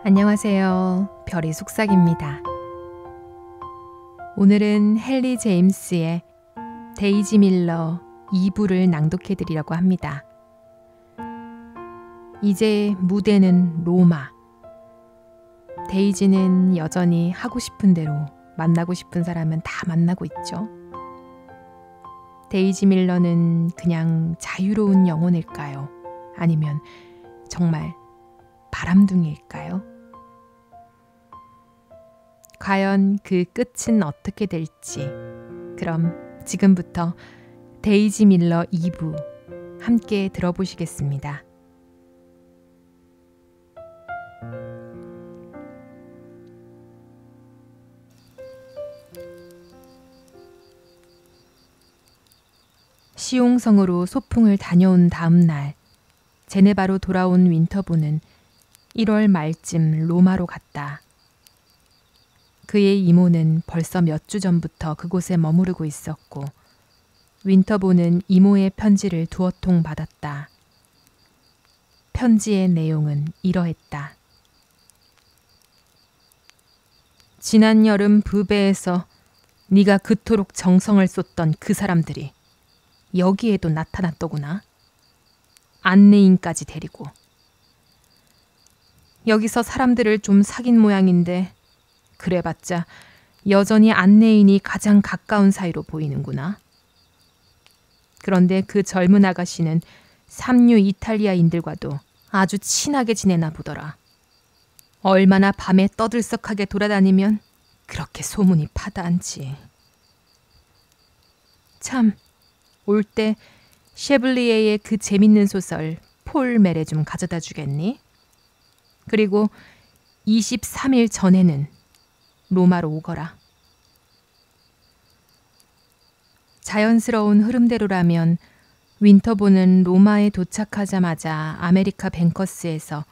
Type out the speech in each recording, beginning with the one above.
안녕하세요. 별이 속삭입니다. 오늘은 헨리 제임스의 데이지 밀러 2부를 낭독해 드리려고 합니다. 이제 무대는 로마. 데이지는 여전히 하고 싶은 대로 만나고 싶은 사람은 다 만나고 있죠. 데이지 밀러는 그냥 자유로운 영혼일까요? 아니면 정말 바람둥이일까요? 과연 그 끝은 어떻게 될지. 그럼 지금부터 데이지 밀러 2부 함께 들어보시겠습니다. 시옹성으로 소풍을 다녀온 다음 날, 제네바로 돌아온 윈터보는 1월 말쯤 로마로 갔다. 그의 이모는 벌써 몇 주 전부터 그곳에 머무르고 있었고 윈터보는 이모의 편지를 두어 통 받았다. 편지의 내용은 이러했다. 지난 여름 부베에서 네가 그토록 정성을 쏟던 그 사람들이 여기에도 나타났더구나. 안내인까지 데리고. 여기서 사람들을 좀 사귄 모양인데 그래봤자 여전히 안내인이 가장 가까운 사이로 보이는구나. 그런데 그 젊은 아가씨는 삼류 이탈리아인들과도 아주 친하게 지내나 보더라. 얼마나 밤에 떠들썩하게 돌아다니면 그렇게 소문이 파다한지. 참, 올 때 셰블리에의 그 재밌는 소설 폴 메레 좀 가져다 주겠니? 그리고 23일 전에는 로마로 오거라. 자연스러운 흐름대로라면 윈터보는 로마에 도착하자마자 아메리카 뱅커스에서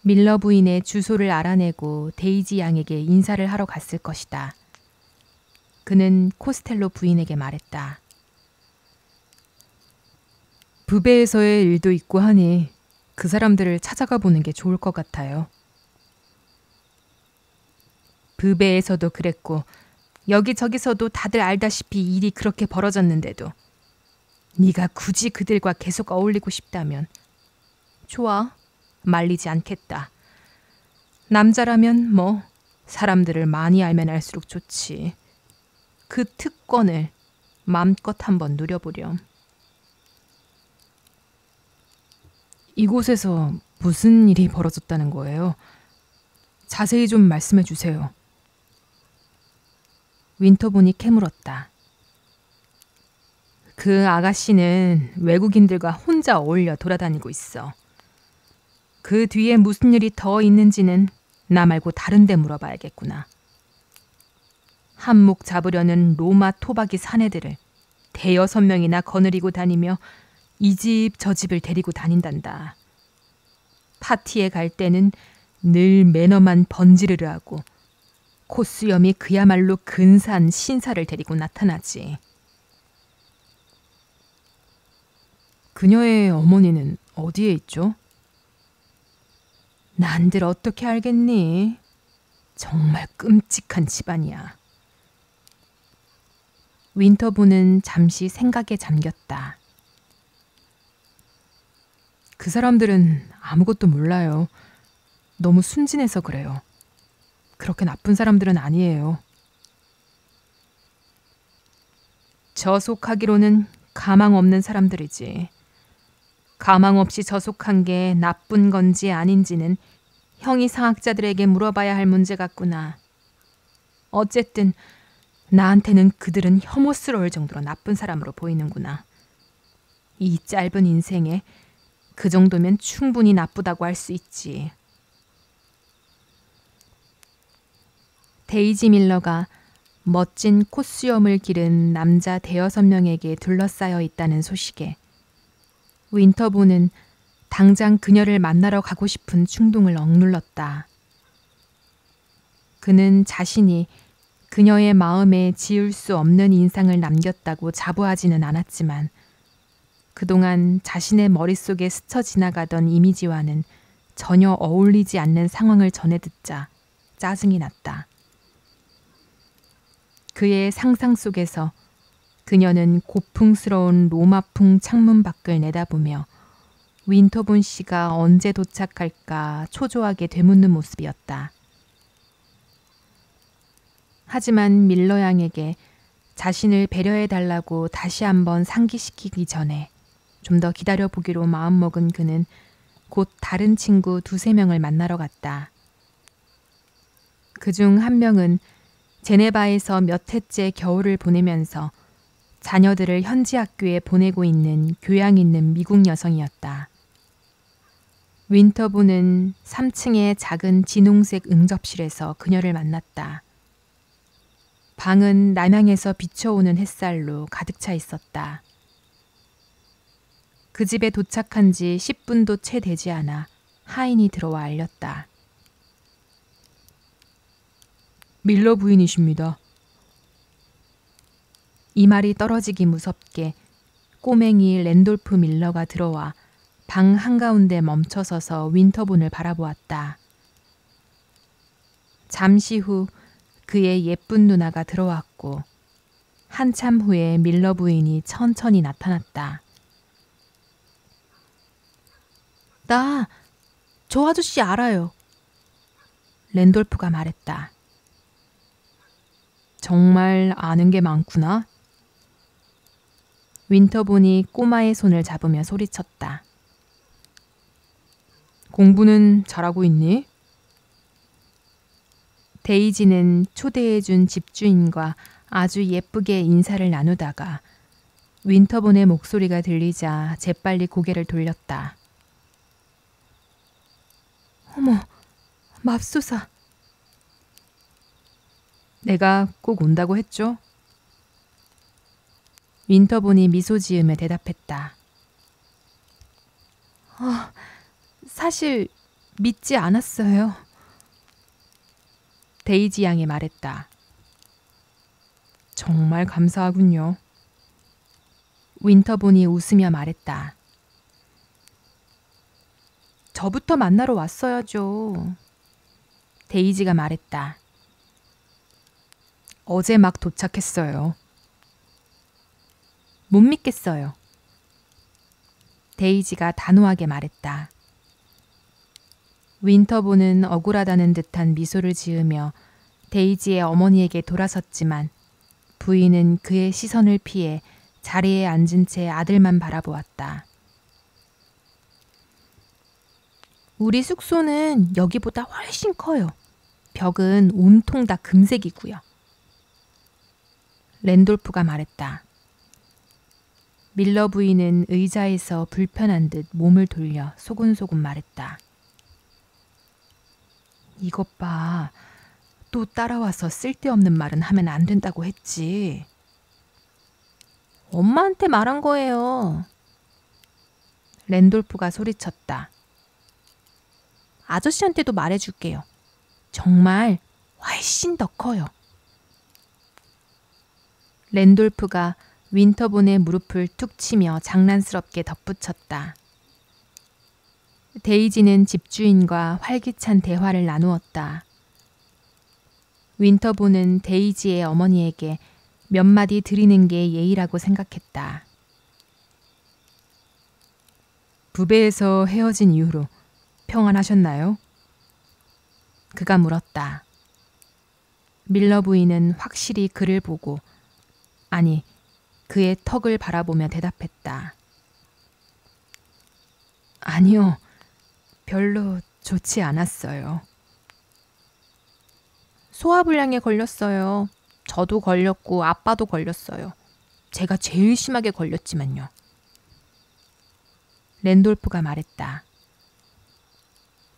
밀러 부인의 주소를 알아내고 데이지 양에게 인사를 하러 갔을 것이다. 그는 코스텔로 부인에게 말했다. 부베에서의 일도 있고 하니 그 사람들을 찾아가 보는 게 좋을 것 같아요. 부베에서도 그랬고 여기저기서도 다들 알다시피 일이 그렇게 벌어졌는데도 네가 굳이 그들과 계속 어울리고 싶다면 좋아, 말리지 않겠다. 남자라면 뭐 사람들을 많이 알면 알수록 좋지. 그 특권을 마음껏 한번 누려보렴. 이곳에서 무슨 일이 벌어졌다는 거예요? 자세히 좀 말씀해 주세요. 윈터보니 캐물었다. 그 아가씨는 외국인들과 혼자 어울려 돌아다니고 있어. 그 뒤에 무슨 일이 더 있는지는 나 말고 다른 데 물어봐야겠구나. 한몫 잡으려는 로마 토박이 사내들을 대여섯 명이나 거느리고 다니며 이 집 저 집을 데리고 다닌단다. 파티에 갈 때는 늘 매너만 번지르르 하고 코수염이 그야말로 근사한 신사를 데리고 나타나지. 그녀의 어머니는 어디에 있죠? 난들 어떻게 알겠니? 정말 끔찍한 집안이야. 윈터보는 잠시 생각에 잠겼다. 그 사람들은 아무것도 몰라요. 너무 순진해서 그래요. 그렇게 나쁜 사람들은 아니에요. 저속하기로는 가망 없는 사람들이지. 가망 없이 저속한 게 나쁜 건지 아닌지는 형이상학자들에게 물어봐야 할 문제 같구나. 어쨌든 나한테는 그들은 혐오스러울 정도로 나쁜 사람으로 보이는구나. 이 짧은 인생에 그 정도면 충분히 나쁘다고 할 수 있지. 데이지 밀러가 멋진 콧수염을 기른 남자 대여섯 명에게 둘러싸여 있다는 소식에 윈터보는 당장 그녀를 만나러 가고 싶은 충동을 억눌렀다. 그는 자신이 그녀의 마음에 지울 수 없는 인상을 남겼다고 자부하지는 않았지만 그동안 자신의 머릿속에 스쳐 지나가던 이미지와는 전혀 어울리지 않는 상황을 전해 듣자 짜증이 났다. 그의 상상 속에서 그녀는 고풍스러운 로마풍 창문 밖을 내다보며 윈터본 씨가 언제 도착할까 초조하게 되묻는 모습이었다. 하지만 밀러 양에게 자신을 배려해달라고 다시 한번 상기시키기 전에 좀 더 기다려보기로 마음먹은 그는 곧 다른 친구 2-3명을 만나러 갔다. 그중 한 명은 제네바에서 몇 해째 겨울을 보내면서 자녀들을 현지 학교에 보내고 있는 교양 있는 미국 여성이었다. 윈터본은 3층의 작은 진홍색 응접실에서 그녀를 만났다. 방은 남향에서 비춰오는 햇살로 가득 차 있었다. 그 집에 도착한 지 10분도 채 되지 않아 하인이 들어와 알렸다. 밀러 부인이십니다. 이 말이 떨어지기 무섭게 꼬맹이 랜돌프 밀러가 들어와 방 한가운데 멈춰서서 윈터본을 바라보았다. 잠시 후 그의 예쁜 누나가 들어왔고 한참 후에 밀러 부인이 천천히 나타났다. 나 저 아저씨 알아요. 랜돌프가 말했다. 정말 아는 게 많구나. 윈터본이 꼬마의 손을 잡으며 소리쳤다. 공부는 잘하고 있니? 데이지는 초대해준 집주인과 아주 예쁘게 인사를 나누다가 윈터본의 목소리가 들리자 재빨리 고개를 돌렸다. 어머, 맙소사. 내가 꼭 온다고 했죠? 윈터본이 미소 지으며 대답했다. 사실 믿지 않았어요. 데이지 양이 말했다. 정말 감사하군요. 윈터본이 웃으며 말했다. 저부터 만나러 왔어야죠. 데이지가 말했다. 어제 막 도착했어요. 못 믿겠어요. 데이지가 단호하게 말했다. 윈터본은 억울하다는 듯한 미소를 지으며 데이지의 어머니에게 돌아섰지만 부인은 그의 시선을 피해 자리에 앉은 채 아들만 바라보았다. 우리 숙소는 여기보다 훨씬 커요. 벽은 온통 다 금색이고요. 랜돌프가 말했다. 밀러 부인은 의자에서 불편한 듯 몸을 돌려 소곤소곤 말했다. 이것 봐. 또 따라와서 쓸데없는 말은 하면 안 된다고 했지. 엄마한테 말한 거예요. 랜돌프가 소리쳤다. 아저씨한테도 말해줄게요. 정말 훨씬 더 커요. 랜돌프가 윈터본의 무릎을 툭 치며 장난스럽게 덧붙였다. 데이지는 집주인과 활기찬 대화를 나누었다. 윈터본은 데이지의 어머니에게 몇 마디 드리는 게 예의라고 생각했다. 부배에서 헤어진 이후로 평안하셨나요? 그가 물었다. 밀러 부인은 확실히 그를 보고, 아니, 그의 턱을 바라보며 대답했다. 아니요, 별로 좋지 않았어요. 소화불량에 걸렸어요. 저도 걸렸고 아빠도 걸렸어요. 제가 제일 심하게 걸렸지만요. 랜돌프가 말했다.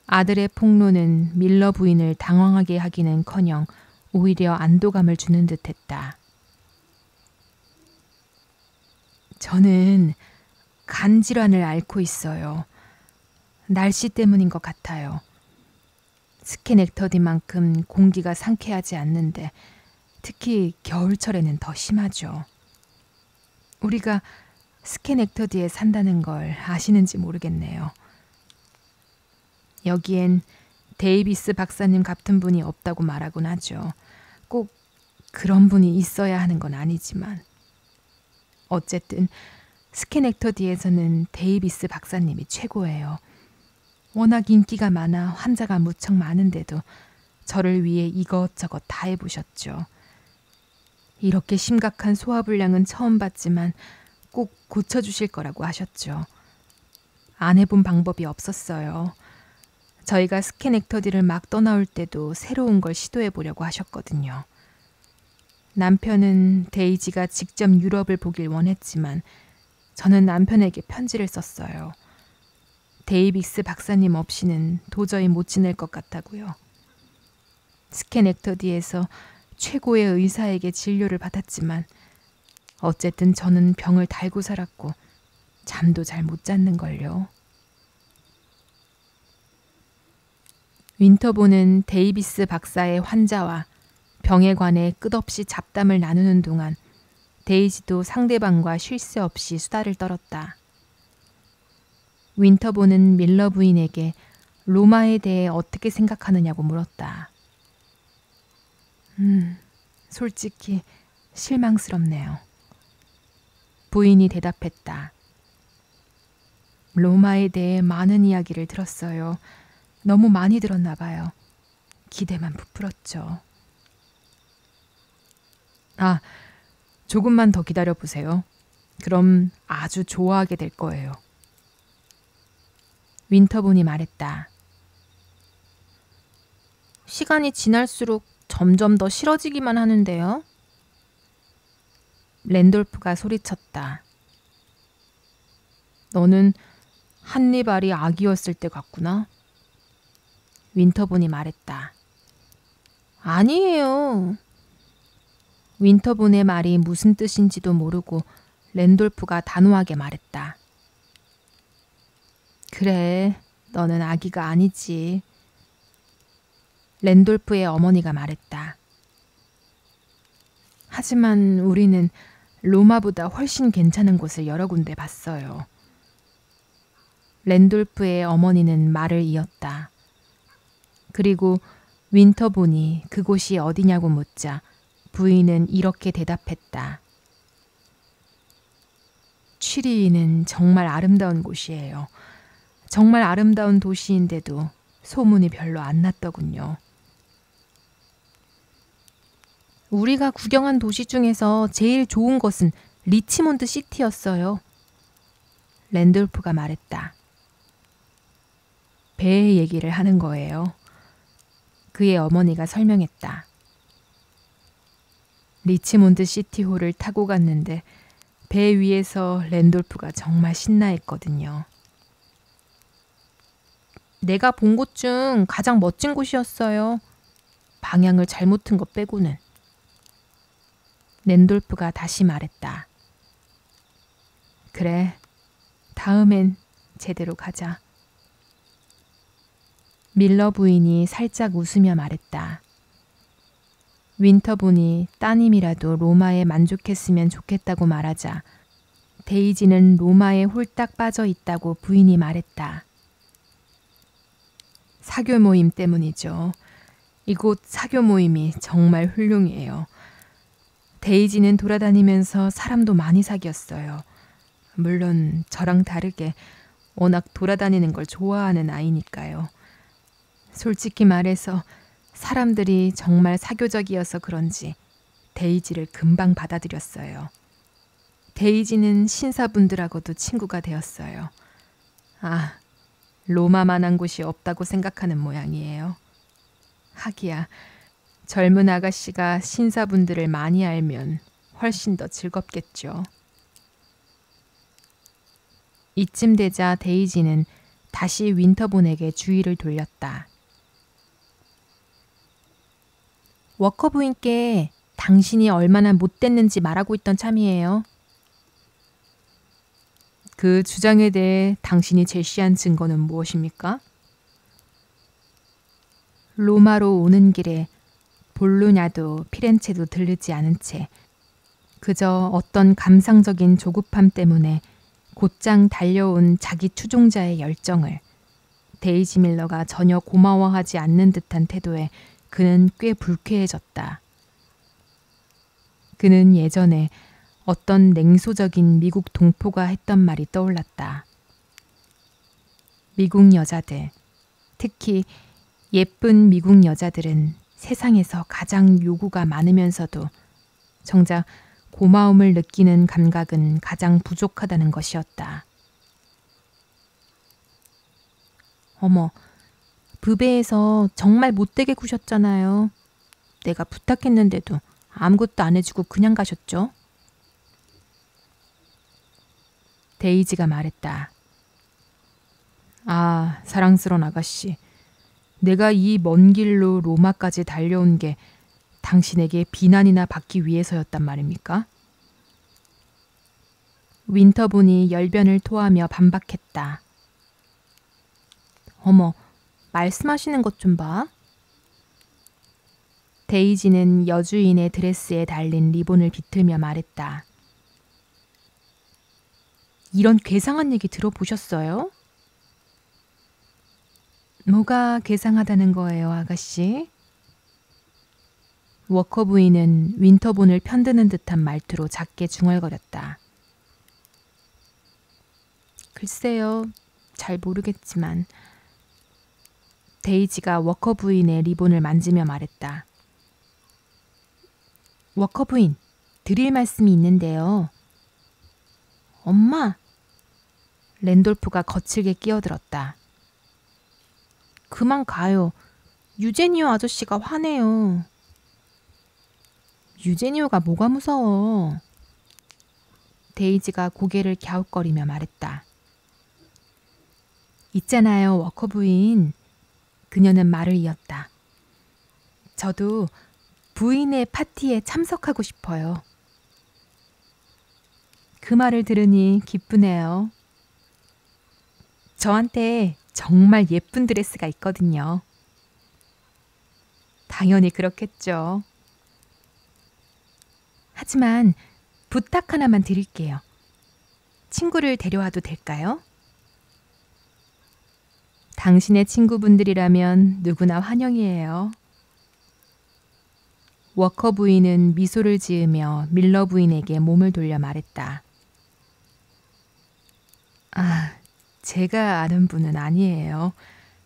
아들의 폭로는 밀러 부인을 당황하게 하기는커녕 오히려 안도감을 주는 듯했다. 저는 간 질환을 앓고 있어요. 날씨 때문인 것 같아요. 스케넥터디만큼 공기가 상쾌하지 않는데 특히 겨울철에는 더 심하죠. 우리가 스케넥터디에 산다는 걸 아시는지 모르겠네요. 여기엔 데이비스 박사님 같은 분이 없다고 말하곤 하죠. 꼭 그런 분이 있어야 하는 건 아니지만. 어쨌든 스캐넥터디에서는 데이비스 박사님이 최고예요. 워낙 인기가 많아 환자가 무척 많은데도 저를 위해 이것저것 다 해보셨죠. 이렇게 심각한 소화불량은 처음 봤지만 꼭 고쳐주실 거라고 하셨죠. 안 해본 방법이 없었어요. 저희가 스캐넥터디를 막 떠나올 때도 새로운 걸 시도해 보려고 하셨거든요. 남편은 데이지가 직접 유럽을 보길 원했지만 저는 남편에게 편지를 썼어요. 데이비스 박사님 없이는 도저히 못 지낼 것 같다고요. 스캐넥터디에서 최고의 의사에게 진료를 받았지만 어쨌든 저는 병을 달고 살았고 잠도 잘 못 잤는걸요. 윈터보는 데이비스 박사의 환자와 병에 관해 끝없이 잡담을 나누는 동안 데이지도 상대방과 쉴 새 없이 수다를 떨었다. 윈터보는 밀러 부인에게 로마에 대해 어떻게 생각하느냐고 물었다. 솔직히 실망스럽네요. 부인이 대답했다. 로마에 대해 많은 이야기를 들었어요. 너무 많이 들었나 봐요. 기대만 부풀었죠. 아, 조금만 더 기다려보세요. 그럼 아주 좋아하게 될 거예요. 윈터본이 말했다. 시간이 지날수록 점점 더 싫어지기만 하는데요. 랜돌프가 소리쳤다. 너는 한니발이 아기였을 때 같구나. 윈터본이 말했다. 아니에요. 윈터본의 말이 무슨 뜻인지도 모르고 랜돌프가 단호하게 말했다. 그래, 너는 아기가 아니지. 랜돌프의 어머니가 말했다. 하지만 우리는 로마보다 훨씬 괜찮은 곳을 여러 군데 봤어요. 랜돌프의 어머니는 말을 이었다. 그리고 윈터본이 그곳이 어디냐고 묻자 부인은 이렇게 대답했다. 취리히는 정말 아름다운 곳이에요. 정말 아름다운 도시인데도 소문이 별로 안 났더군요. 우리가 구경한 도시 중에서 제일 좋은 것은 리치몬드 시티였어요. 랜돌프가 말했다. 배의 얘기를 하는 거예요. 그의 어머니가 설명했다. 리치몬드 시티홀을 타고 갔는데 배 위에서 랜돌프가 정말 신나했거든요. 내가 본 곳 중 가장 멋진 곳이었어요. 방향을 잘못 튼 것 빼고는. 랜돌프가 다시 말했다. 그래, 다음엔 제대로 가자. 밀러 부인이 살짝 웃으며 말했다. 윈터본이 따님이라도 로마에 만족했으면 좋겠다고 말하자 데이지는 로마에 홀딱 빠져 있다고 부인이 말했다. 사교 모임 때문이죠. 이곳 사교 모임이 정말 훌륭해요. 데이지는 돌아다니면서 사람도 많이 사귀었어요. 물론 저랑 다르게 워낙 돌아다니는 걸 좋아하는 아이니까요. 솔직히 말해서 사람들이 정말 사교적이어서 그런지 데이지를 금방 받아들였어요. 데이지는 신사분들하고도 친구가 되었어요. 아, 로마만한 곳이 없다고 생각하는 모양이에요. 하기야, 젊은 아가씨가 신사분들을 많이 알면 훨씬 더 즐겁겠죠. 이쯤 되자 데이지는 다시 윈터본에게 주의를 돌렸다. 워커 부인께 당신이 얼마나 못됐는지 말하고 있던 참이에요. 그 주장에 대해 당신이 제시한 증거는 무엇입니까? 로마로 오는 길에 볼로냐도 피렌체도 들르지 않은 채 그저 어떤 감상적인 조급함 때문에 곧장 달려온 자기 추종자의 열정을 데이지 밀러가 전혀 고마워하지 않는 듯한 태도에 그는 꽤 불쾌해졌다. 그는 예전에 어떤 냉소적인 미국 동포가 했던 말이 떠올랐다. 미국 여자들, 특히 예쁜 미국 여자들은 세상에서 가장 요구가 많으면서도 정작 고마움을 느끼는 감각은 가장 부족하다는 것이었다. 어머, 부배에서 정말 못되게 구셨잖아요. 내가 부탁했는데도 아무것도 안 해주고 그냥 가셨죠? 데이지가 말했다. 아, 사랑스러운 아가씨. 내가 이 먼 길로 로마까지 달려온 게 당신에게 비난이나 받기 위해서였단 말입니까? 윈터본이 열변을 토하며 반박했다. 어머, 말씀하시는 것 좀 봐. 데이지는 여주인의 드레스에 달린 리본을 비틀며 말했다. 이런 괴상한 얘기 들어보셨어요? 뭐가 괴상하다는 거예요, 아가씨? 워커 부인은 윈터본을 편드는 듯한 말투로 작게 중얼거렸다. 글쎄요, 잘 모르겠지만. 데이지가 워커 부인의 리본을 만지며 말했다. 워커 부인, 드릴 말씀이 있는데요. 엄마! 랜돌프가 거칠게 끼어들었다. 그만 가요. 유제니오 아저씨가 화내요. 유제니오가 뭐가 무서워? 데이지가 고개를 갸웃거리며 말했다. 있잖아요, 워커 부인. 그녀는 말을 이었다. 저도 부인의 파티에 참석하고 싶어요. 그 말을 들으니 기쁘네요. 저한테 정말 예쁜 드레스가 있거든요. 당연히 그렇겠죠. 하지만 부탁 하나만 드릴게요. 친구를 데려와도 될까요? 당신의 친구분들이라면 누구나 환영이에요. 워커 부인은 미소를 지으며 밀러 부인에게 몸을 돌려 말했다. 아, 제가 아는 분은 아니에요.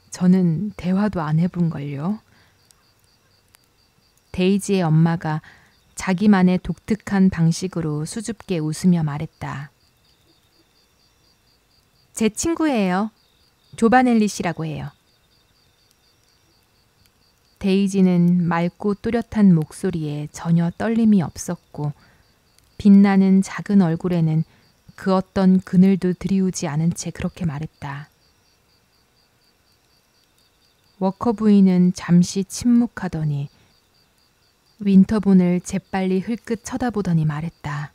저는 대화도 안 해본걸요. 데이지의 엄마가 자기만의 독특한 방식으로 수줍게 웃으며 말했다. 제 친구예요. 조바넬리 씨라고 해요. 데이지는 맑고 또렷한 목소리에 전혀 떨림이 없었고 빛나는 작은 얼굴에는 그 어떤 그늘도 들이우지 않은 채 그렇게 말했다. 워커 부인은 잠시 침묵하더니 윈터본을 재빨리 흘끗 쳐다보더니 말했다.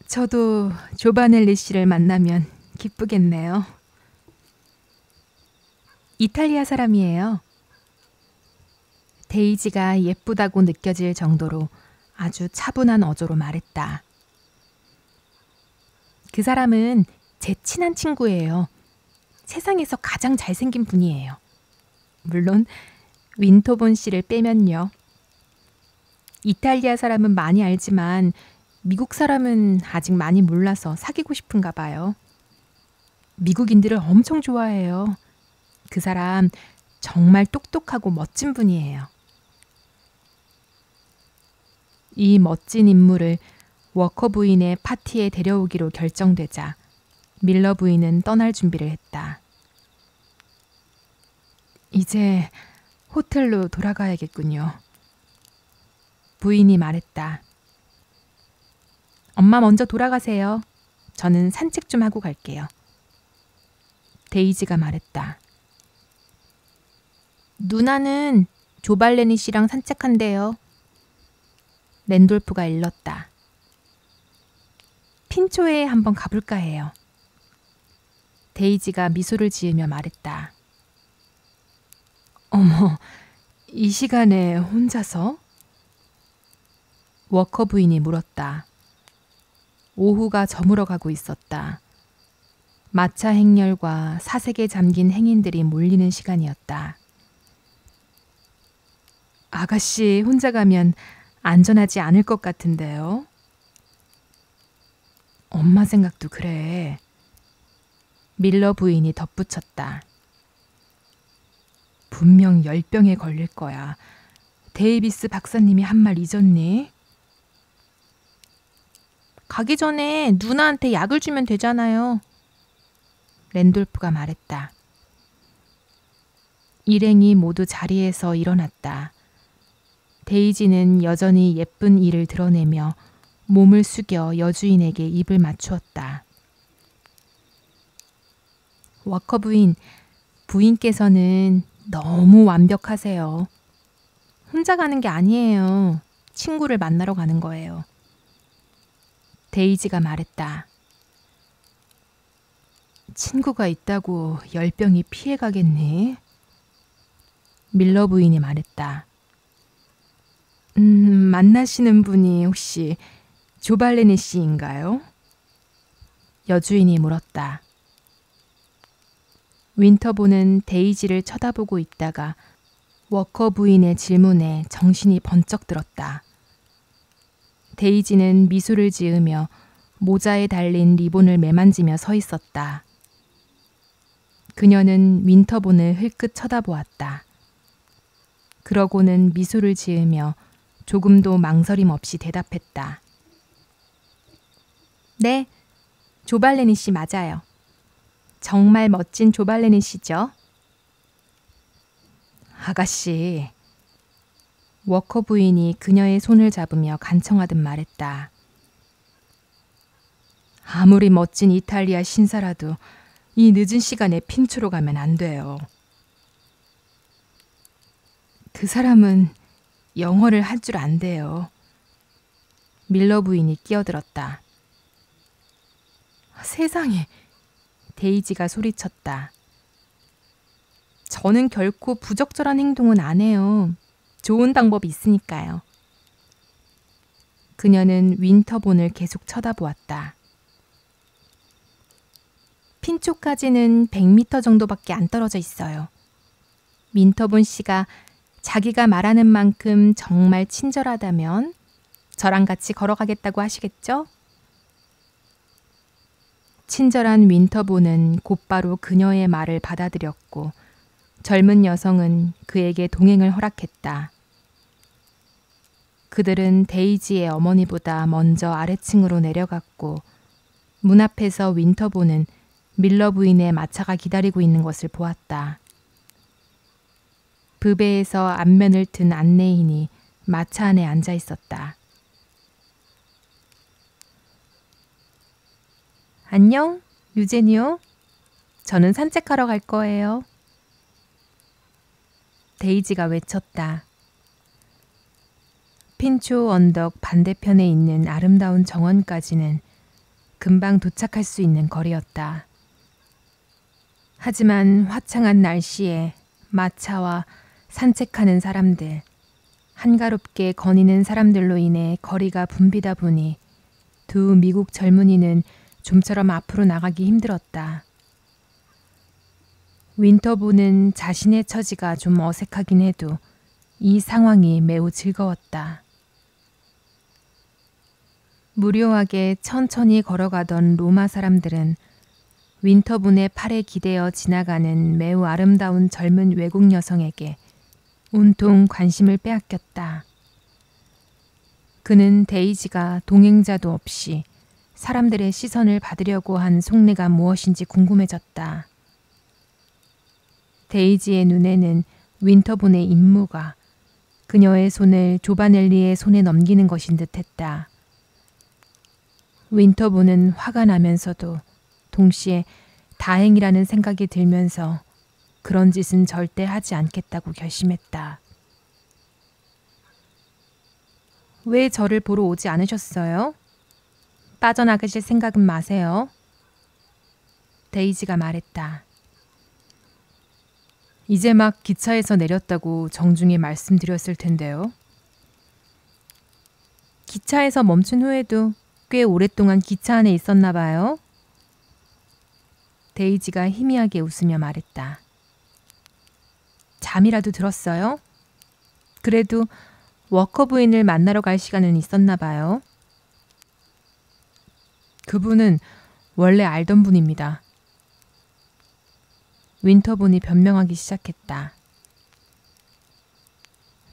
저도 조바넬리 씨를 만나면 기쁘겠네요. 이탈리아 사람이에요. 데이지가 예쁘다고 느껴질 정도로 아주 차분한 어조로 말했다. 그 사람은 제 친한 친구예요. 세상에서 가장 잘생긴 분이에요. 물론 윈터본 씨를 빼면요. 이탈리아 사람은 많이 알지만 미국 사람은 아직 많이 몰라서 사귀고 싶은가 봐요. 미국인들을 엄청 좋아해요. 그 사람 정말 똑똑하고 멋진 분이에요. 이 멋진 인물을 워커 부인의 파티에 데려오기로 결정되자 밀러 부인은 떠날 준비를 했다. 이제 호텔로 돌아가야겠군요. 부인이 말했다. 엄마 먼저 돌아가세요. 저는 산책 좀 하고 갈게요. 데이지가 말했다. 누나는 조발레니 씨랑 산책한대요. 랜돌프가 일렀다. 핀초에 한번 가볼까 해요. 데이지가 미소를 지으며 말했다. 어머, 이 시간에 혼자서? 워커 부인이 물었다. 오후가 저물어가고 있었다. 마차 행렬과 사색에 잠긴 행인들이 몰리는 시간이었다. 아가씨 혼자 가면 안전하지 않을 것 같은데요. 엄마 생각도 그래. 밀러 부인이 덧붙였다. 분명 열병에 걸릴 거야. 데이비스 박사님이 한 말 잊었니? 가기 전에 누나한테 약을 주면 되잖아요. 랜돌프가 말했다. 일행이 모두 자리에서 일어났다. 데이지는 여전히 예쁜 이를 드러내며 몸을 숙여 여주인에게 입을 맞추었다. 워커 부인, 부인께서는 너무 완벽하세요. 혼자 가는 게 아니에요. 친구를 만나러 가는 거예요. 데이지가 말했다. 친구가 있다고 열병이 피해가겠니? 밀러 부인이 말했다. 만나시는 분이 혹시 조발레니 씨인가요? 여주인이 물었다. 윈터보는 데이지를 쳐다보고 있다가 워커 부인의 질문에 정신이 번쩍 들었다. 데이지는 미소를 지으며 모자에 달린 리본을 매만지며 서 있었다. 그녀는 윈터본을 흘끗 쳐다보았다. 그러고는 미소를 지으며 조금도 망설임 없이 대답했다. 네, 조발레니 씨 맞아요. 정말 멋진 조발레니 씨죠? 아가씨, 워커 부인이 그녀의 손을 잡으며 간청하듯 말했다. 아무리 멋진 이탈리아 신사라도 이 늦은 시간에 핀초로 가면 안 돼요. 그 사람은 영어를 할 줄 안 돼요. 밀러 부인이 끼어들었다. 세상에, 데이지가 소리쳤다. 저는 결코 부적절한 행동은 안 해요. 좋은 방법이 있으니까요. 그녀는 윈터본을 계속 쳐다보았다. 핀초까지는 100m 정도밖에 안 떨어져 있어요. 윈터본 씨가 자기가 말하는 만큼 정말 친절하다면 저랑 같이 걸어가겠다고 하시겠죠? 친절한 윈터본은 곧바로 그녀의 말을 받아들였고 젊은 여성은 그에게 동행을 허락했다. 그들은 데이지의 어머니보다 먼저 아래층으로 내려갔고 문 앞에서 윈터본은 밀러 부인의 마차가 기다리고 있는 것을 보았다. 부배에서 안면을 튼 안내인이 마차 안에 앉아 있었다. 안녕, 유제니오. 저는 산책하러 갈 거예요. 데이지가 외쳤다. 핀초 언덕 반대편에 있는 아름다운 정원까지는 금방 도착할 수 있는 거리였다. 하지만 화창한 날씨에 마차와 산책하는 사람들, 한가롭게 거니는 사람들로 인해 거리가 붐비다 보니 두 미국 젊은이는 좀처럼 앞으로 나가기 힘들었다. 윈터본은 자신의 처지가 좀 어색하긴 해도 이 상황이 매우 즐거웠다. 무료하게 천천히 걸어가던 로마 사람들은 윈터본의 팔에 기대어 지나가는 매우 아름다운 젊은 외국 여성에게 온통 관심을 빼앗겼다. 그는 데이지가 동행자도 없이 사람들의 시선을 받으려고 한 속내가 무엇인지 궁금해졌다. 데이지의 눈에는 윈터본의 임무가 그녀의 손을 조바넬리의 손에 넘기는 것인 듯했다. 윈터본은 화가 나면서도 동시에 다행이라는 생각이 들면서 그런 짓은 절대 하지 않겠다고 결심했다. 왜 저를 보러 오지 않으셨어요? 빠져나가실 생각은 마세요. 데이지가 말했다. 이제 막 기차에서 내렸다고 정중히 말씀드렸을 텐데요. 기차에서 멈춘 후에도 꽤 오랫동안 기차 안에 있었나 봐요. 데이지가 희미하게 웃으며 말했다. 잠이라도 들었어요? 그래도 워커 부인을 만나러 갈 시간은 있었나 봐요. 그분은 원래 알던 분입니다. 윈터본이 변명하기 시작했다.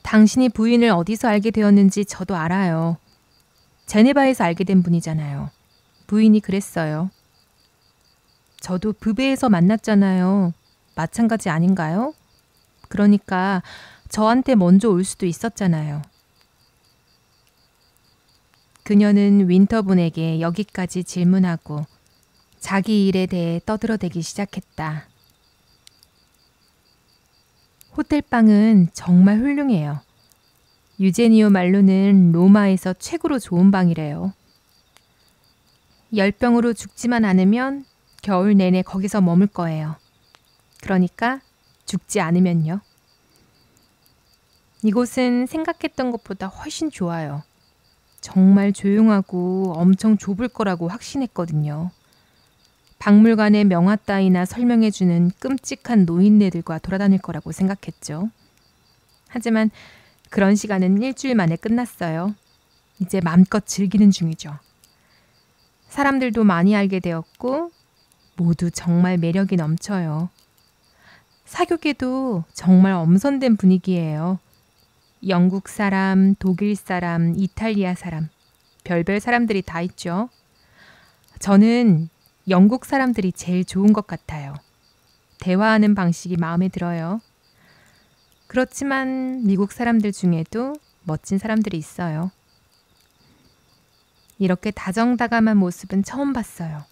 당신이 부인을 어디서 알게 되었는지 저도 알아요. 제네바에서 알게 된 분이잖아요. 부인이 그랬어요. 저도 브베에서 만났잖아요. 마찬가지 아닌가요? 그러니까 저한테 먼저 올 수도 있었잖아요. 그녀는 윈터본에게 여기까지 질문하고 자기 일에 대해 떠들어대기 시작했다. 호텔방은 정말 훌륭해요. 유제니오 말로는 로마에서 최고로 좋은 방이래요. 열병으로 죽지만 않으면 겨울 내내 거기서 머물 거예요. 그러니까 죽지 않으면요. 이곳은 생각했던 것보다 훨씬 좋아요. 정말 조용하고 엄청 좁을 거라고 확신했거든요. 박물관의 명화 따위나 설명해주는 끔찍한 노인네들과 돌아다닐 거라고 생각했죠. 하지만 그런 시간은 일주일 만에 끝났어요. 이제 마음껏 즐기는 중이죠. 사람들도 많이 알게 되었고 모두 정말 매력이 넘쳐요. 사교계도 정말 엄선된 분위기예요. 영국 사람, 독일 사람, 이탈리아 사람, 별별 사람들이 다 있죠. 저는 영국 사람들이 제일 좋은 것 같아요. 대화하는 방식이 마음에 들어요. 그렇지만 미국 사람들 중에도 멋진 사람들이 있어요. 이렇게 다정다감한 모습은 처음 봤어요.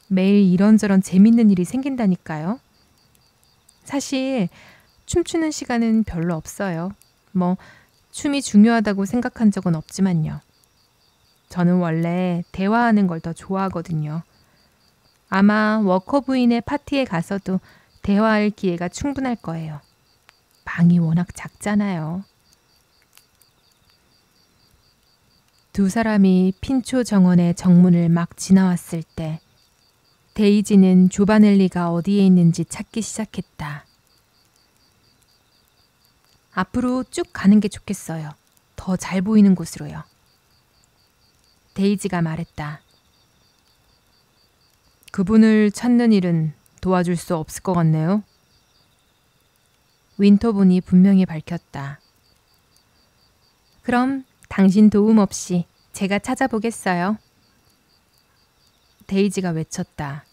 매일 이런저런 재밌는 일이 생긴다니까요. 사실 춤추는 시간은 별로 없어요. 춤이 중요하다고 생각한 적은 없지만요. 저는 원래 대화하는 걸 더 좋아하거든요. 아마 워커 부인의 파티에 가서도 대화할 기회가 충분할 거예요. 방이 워낙 작잖아요. 두 사람이 핀초 정원의 정문을 막 지나왔을 때 데이지는 조바넬리가 어디에 있는지 찾기 시작했다. 앞으로 쭉 가는 게 좋겠어요. 더 잘 보이는 곳으로요. 데이지가 말했다. 그분을 찾는 일은 도와줄 수 없을 것 같네요. 윈터본이 분명히 밝혔다. 그럼 당신 도움 없이 제가 찾아보겠어요. 데이지가 외쳤다.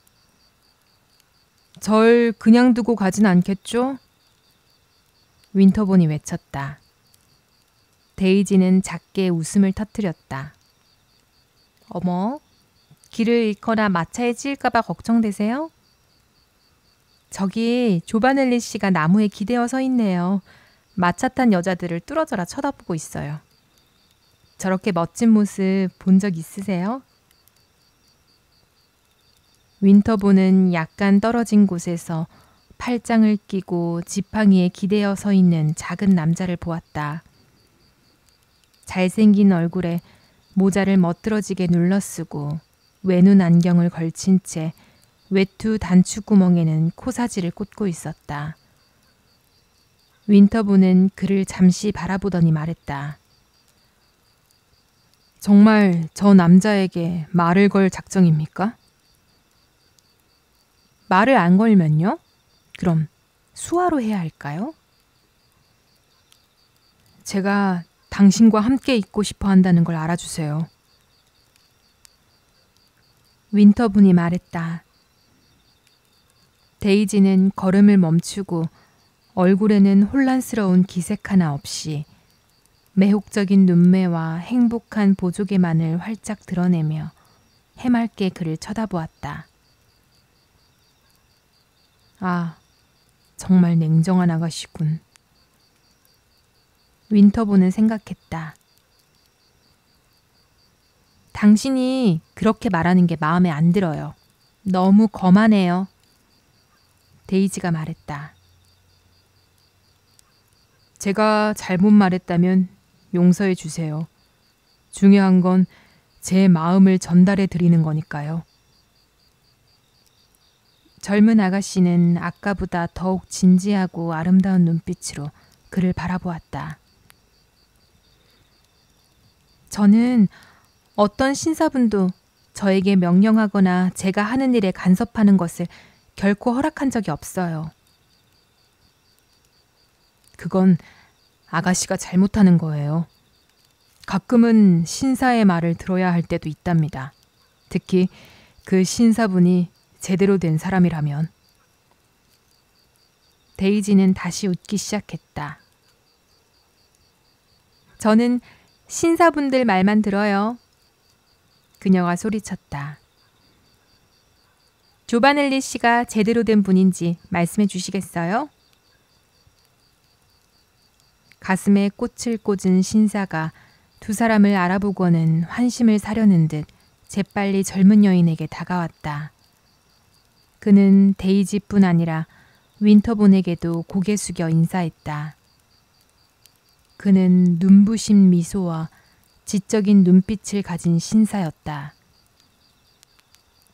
절 그냥 두고 가진 않겠죠? 윈터본이 외쳤다. 데이지는 작게 웃음을 터뜨렸다. 어머, 길을 잃거나 마차에 찔까봐 걱정되세요? 저기 조바넬리 씨가 나무에 기대어 서 있네요. 마차 탄 여자들을 뚫어져라 쳐다보고 있어요. 저렇게 멋진 모습 본 적 있으세요? 윈터본은 약간 떨어진 곳에서 팔짱을 끼고 지팡이에 기대어 서 있는 작은 남자를 보았다. 잘생긴 얼굴에 모자를 멋들어지게 눌러쓰고 외눈 안경을 걸친 채 외투 단추구멍에는 코사지를 꽂고 있었다. 윈터본은 그를 잠시 바라보더니 말했다. 정말 저 남자에게 말을 걸 작정입니까? 말을 안 걸면요? 그럼 수화로 해야 할까요? 제가 당신과 함께 있고 싶어 한다는 걸 알아주세요. 윈터분이 말했다. 데이지는 걸음을 멈추고 얼굴에는 혼란스러운 기색 하나 없이 매혹적인 눈매와 행복한 보조개만을 활짝 드러내며 해맑게 그를 쳐다보았다. 아, 정말 냉정한 아가씨군. 윈터본은 생각했다. 당신이 그렇게 말하는 게 마음에 안 들어요. 너무 거만해요. 데이지가 말했다. 제가 잘못 말했다면 용서해 주세요. 중요한 건 제 마음을 전달해 드리는 거니까요. 젊은 아가씨는 아까보다 더욱 진지하고 아름다운 눈빛으로 그를 바라보았다. 저는 어떤 신사분도 저에게 명령하거나 제가 하는 일에 간섭하는 것을 결코 허락한 적이 없어요. 그건 아가씨가 잘못하는 거예요. 가끔은 신사의 말을 들어야 할 때도 있답니다. 특히 그 신사분이 제대로 된 사람이라면. 데이지는 다시 웃기 시작했다. 저는 신사분들 말만 들어요. 그녀가 소리쳤다. 조바넬리 씨가 제대로 된 분인지 말씀해 주시겠어요? 가슴에 꽃을 꽂은 신사가 두 사람을 알아보고는 환심을 사려는 듯 재빨리 젊은 여인에게 다가왔다. 그는 데이지뿐 아니라 윈터본에게도 고개 숙여 인사했다. 그는 눈부신 미소와 지적인 눈빛을 가진 신사였다.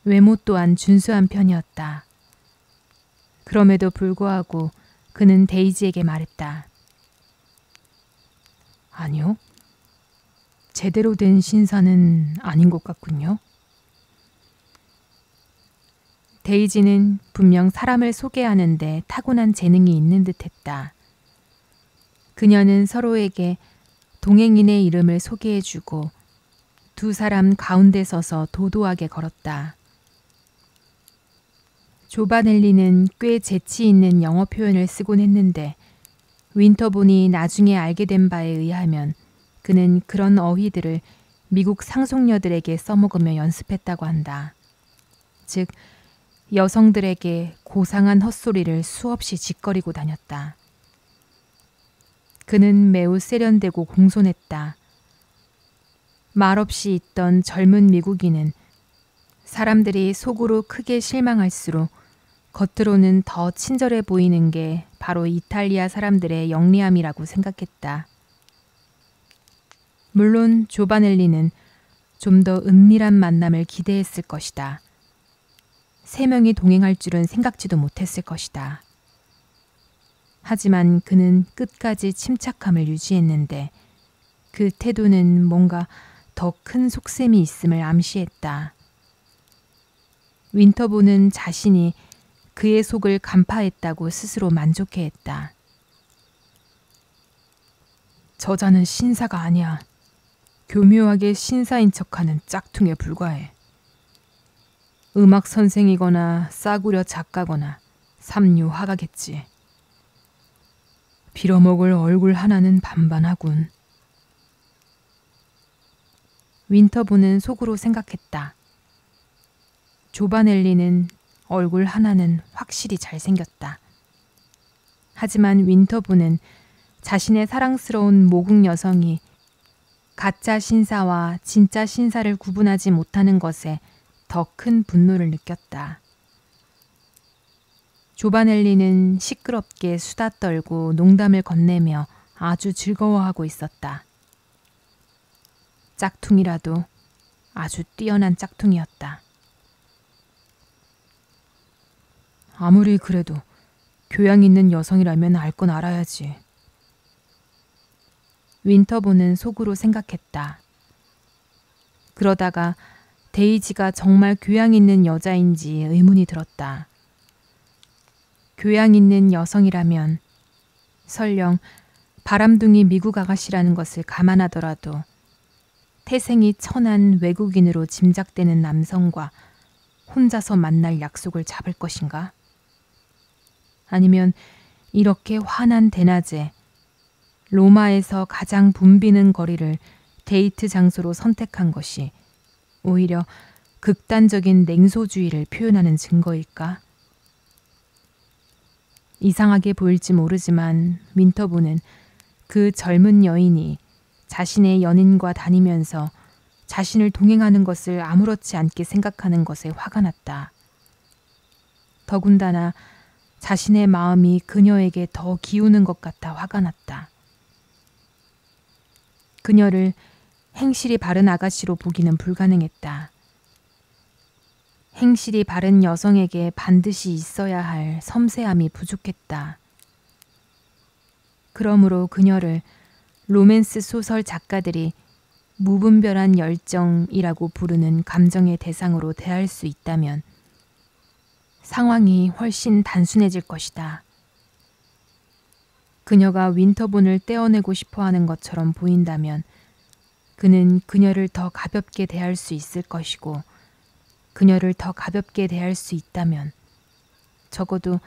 외모 또한 준수한 편이었다. 그럼에도 불구하고 그는 데이지에게 말했다. 아니요. 제대로 된 신사는 아닌 것 같군요. 데이지는 분명 사람을 소개하는데 타고난 재능이 있는 듯했다. 그녀는 서로에게 동행인의 이름을 소개해주고 두 사람 가운데 서서 도도하게 걸었다. 조바넬리는 꽤 재치 있는 영어 표현을 쓰곤 했는데 윈터본이 나중에 알게 된 바에 의하면 그는 그런 어휘들을 미국 상속녀들에게 써먹으며 연습했다고 한다. 즉 여성들에게 고상한 헛소리를 수없이 짓거리고 다녔다. 그는 매우 세련되고 공손했다. 말없이 있던 젊은 미국인은 사람들이 속으로 크게 실망할수록 겉으로는 더 친절해 보이는 게 바로 이탈리아 사람들의 영리함이라고 생각했다. 물론 조바넬리는 좀 더 은밀한 만남을 기대했을 것이다. 세 명이 동행할 줄은 생각지도 못했을 것이다. 하지만 그는 끝까지 침착함을 유지했는데 그 태도는 뭔가 더 큰 속셈이 있음을 암시했다. 윈터본은 자신이 그의 속을 간파했다고 스스로 만족해했다. 저자는 신사가 아니야. 교묘하게 신사인 척하는 짝퉁에 불과해. 음악 선생이거나 싸구려 작가거나 삼류화가겠지. 빌어먹을 얼굴 하나는 반반하군. 윈터본은 속으로 생각했다. 조바넬리는 얼굴 하나는 확실히 잘생겼다. 하지만 윈터본은 자신의 사랑스러운 모국 여성이 가짜 신사와 진짜 신사를 구분하지 못하는 것에 더 큰 분노를 느꼈다. 조바넬리는 시끄럽게 수다 떨고 농담을 건네며 아주 즐거워하고 있었다. 짝퉁이라도 아주 뛰어난 짝퉁이었다. 아무리 그래도 교양 있는 여성이라면 알 건 알아야지. 윈터본은 속으로 생각했다. 그러다가 데이지가 정말 교양 있는 여자인지 의문이 들었다. 교양 있는 여성이라면 설령 바람둥이 미국 아가씨라는 것을 감안하더라도 태생이 천한 외국인으로 짐작되는 남성과 혼자서 만날 약속을 잡을 것인가? 아니면 이렇게 환한 대낮에 로마에서 가장 붐비는 거리를 데이트 장소로 선택한 것이 오히려 극단적인 냉소주의를 표현하는 증거일까? 이상하게 보일지 모르지만 윈터본은 그 젊은 여인이 자신의 연인과 다니면서 자신을 동행하는 것을 아무렇지 않게 생각하는 것에 화가 났다. 더군다나 자신의 마음이 그녀에게 더 기우는 것 같아 화가 났다. 그녀를 행실이 바른 아가씨로 보기는 불가능했다. 행실이 바른 여성에게 반드시 있어야 할 섬세함이 부족했다. 그러므로 그녀를 로맨스 소설 작가들이 무분별한 열정이라고 부르는 감정의 대상으로 대할 수 있다면 상황이 훨씬 단순해질 것이다. 그녀가 윈터본을 떼어내고 싶어 하는 것처럼 보인다면 그는 그녀를 더 가볍게 대할 수 있을 것이고, 그녀를 더 가볍게 대할 수 있다면 적어도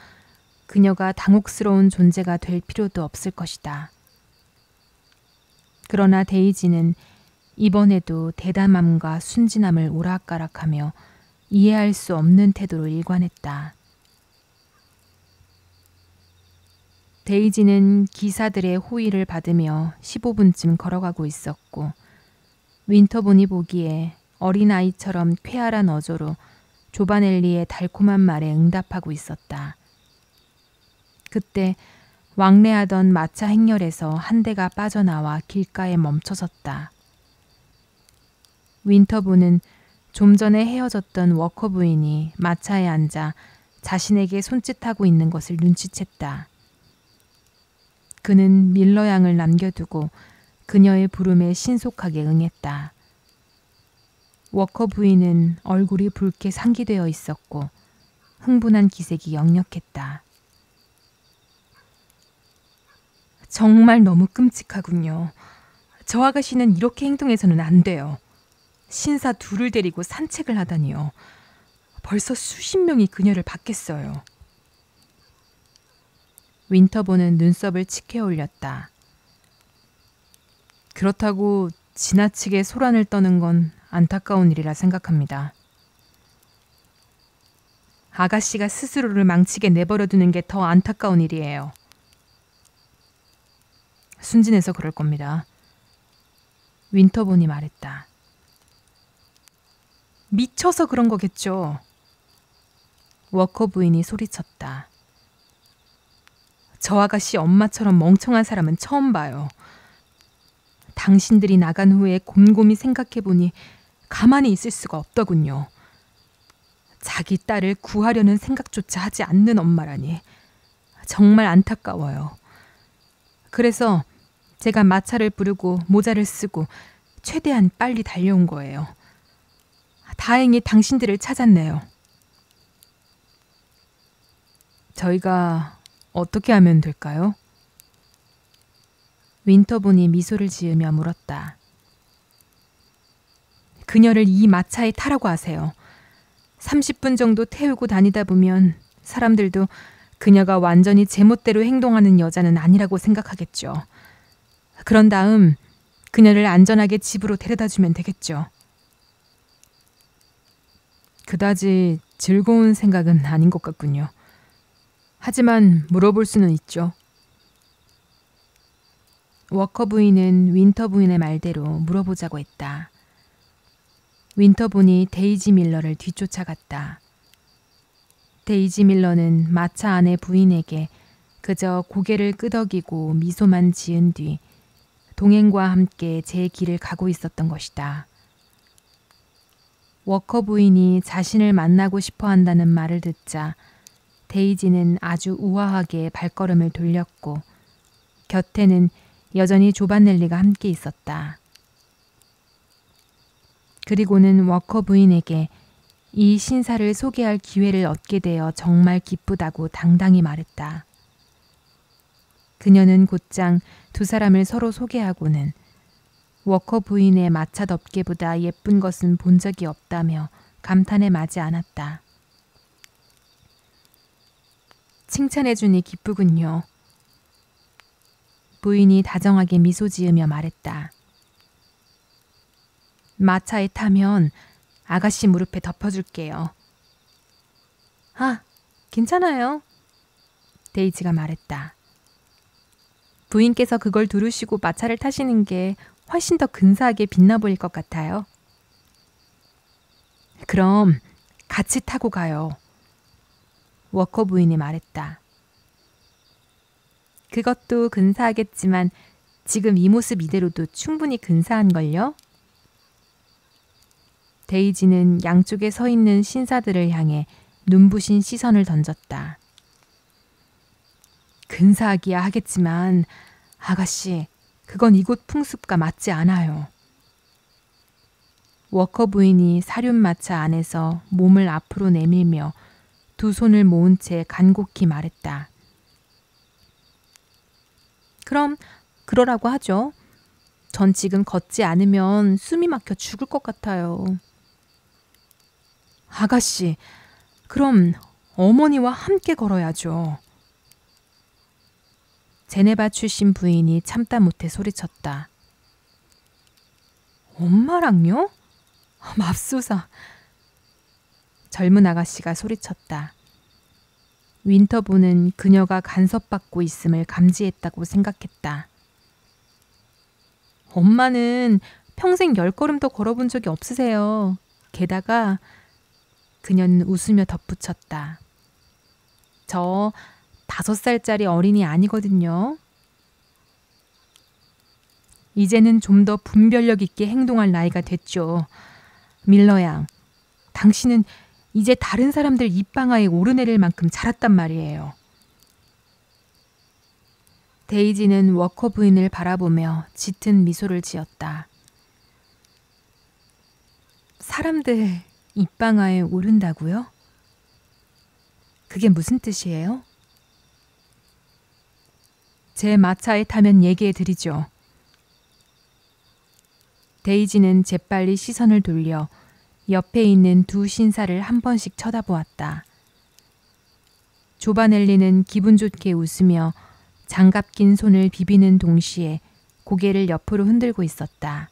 그녀가 당혹스러운 존재가 될 필요도 없을 것이다. 그러나 데이지는 이번에도 대담함과 순진함을 오락가락하며 이해할 수 없는 태도로 일관했다. 데이지는 기사들의 호의를 받으며 15분쯤 걸어가고 있었고, 윈터본이 보기에 어린아이처럼 쾌활한 어조로 조바넬리의 달콤한 말에 응답하고 있었다. 그때 왕래하던 마차 행렬에서 한 대가 빠져나와 길가에 멈춰섰다. 윈터본은 좀 전에 헤어졌던 워커 부인이 마차에 앉아 자신에게 손짓하고 있는 것을 눈치챘다. 그는 밀러 양을 남겨두고 그녀의 부름에 신속하게 응했다. 워커 부인은 얼굴이 붉게 상기되어 있었고 흥분한 기색이 역력했다. 정말 너무 끔찍하군요. 저 아가씨는 이렇게 행동해서는 안 돼요. 신사 둘을 데리고 산책을 하다니요. 벌써 수십 명이 그녀를 받겠어요. 윈터본은 눈썹을 치켜 올렸다. 그렇다고 지나치게 소란을 떠는 건 안타까운 일이라 생각합니다. 아가씨가 스스로를 망치게 내버려두는 게 더 안타까운 일이에요. 순진해서 그럴 겁니다. 윈터본이 말했다. 미쳐서 그런 거겠죠. 워커 부인이 소리쳤다. 저 아가씨 엄마처럼 멍청한 사람은 처음 봐요. 당신들이 나간 후에 곰곰이 생각해보니 가만히 있을 수가 없더군요. 자기 딸을 구하려는 생각조차 하지 않는 엄마라니 정말 안타까워요. 그래서 제가 마차를 부르고 모자를 쓰고 최대한 빨리 달려온 거예요. 다행히 당신들을 찾았네요. 저희가 어떻게 하면 될까요? 윈터본이 미소를 지으며 물었다. 그녀를 이 마차에 타라고 하세요. 30분 정도 태우고 다니다 보면 사람들도 그녀가 완전히 제멋대로 행동하는 여자는 아니라고 생각하겠죠. 그런 다음 그녀를 안전하게 집으로 데려다 주면 되겠죠. 그다지 즐거운 생각은 아닌 것 같군요. 하지만 물어볼 수는 있죠. 워커 부인은 윈터 부인의 말대로 물어보자고 했다. 윈터 부인이 데이지 밀러를 뒤쫓아갔다. 데이지 밀러는 마차 안의 부인에게 그저 고개를 끄덕이고 미소만 지은 뒤 동행과 함께 제 길을 가고 있었던 것이다. 워커 부인이 자신을 만나고 싶어 한다는 말을 듣자 데이지는 아주 우아하게 발걸음을 돌렸고 곁에는 여전히 조바넬리가 함께 있었다. 그리고는 워커 부인에게 이 신사를 소개할 기회를 얻게 되어 정말 기쁘다고 당당히 말했다. 그녀는 곧장 두 사람을 서로 소개하고는 워커 부인의 마차 덮개보다 예쁜 것은 본 적이 없다며 감탄에 마지 않았다. 칭찬해주니 기쁘군요. 부인이 다정하게 미소 지으며 말했다. 마차에 타면 아가씨 무릎에 덮어줄게요. 아, 괜찮아요. 데이지가 말했다. 부인께서 그걸 두르시고 마차를 타시는 게 훨씬 더 근사하게 빛나 보일 것 같아요. 그럼 같이 타고 가요. 워커 부인이 말했다. 그것도 근사하겠지만 지금 이 모습 이대로도 충분히 근사한걸요? 데이지는 양쪽에 서 있는 신사들을 향해 눈부신 시선을 던졌다. 근사하기야 하겠지만 아가씨, 그건 이곳 풍습과 맞지 않아요. 워커 부인이 사륜마차 안에서 몸을 앞으로 내밀며 두 손을 모은 채 간곡히 말했다. 그럼 그러라고 하죠. 전 지금 걷지 않으면 숨이 막혀 죽을 것 같아요. 아가씨, 그럼 어머니와 함께 걸어야죠. 제네바 출신 부인이 참다 못해 소리쳤다. 엄마랑요? 맙소사. 젊은 아가씨가 소리쳤다. 윈터보는 그녀가 간섭받고 있음을 감지했다고 생각했다. 엄마는 평생 10걸음도 걸어본 적이 없으세요. 게다가 그녀는 웃으며 덧붙였다. 저 5살짜리 어린이 아니거든요. 이제는 좀 더 분별력 있게 행동할 나이가 됐죠. 밀러 양, 당신은 이제 다른 사람들 입방아에 오르내릴 만큼 자랐단 말이에요. 데이지는 워커 부인을 바라보며 짙은 미소를 지었다. 사람들 입방아에 오른다고요? 그게 무슨 뜻이에요? 제 마차에 타면 얘기해 드리죠. 데이지는 재빨리 시선을 돌려 옆에 있는 두 신사를 한 번씩 쳐다보았다. 조바넬리는 기분 좋게 웃으며 장갑 낀 손을 비비는 동시에 고개를 옆으로 흔들고 있었다.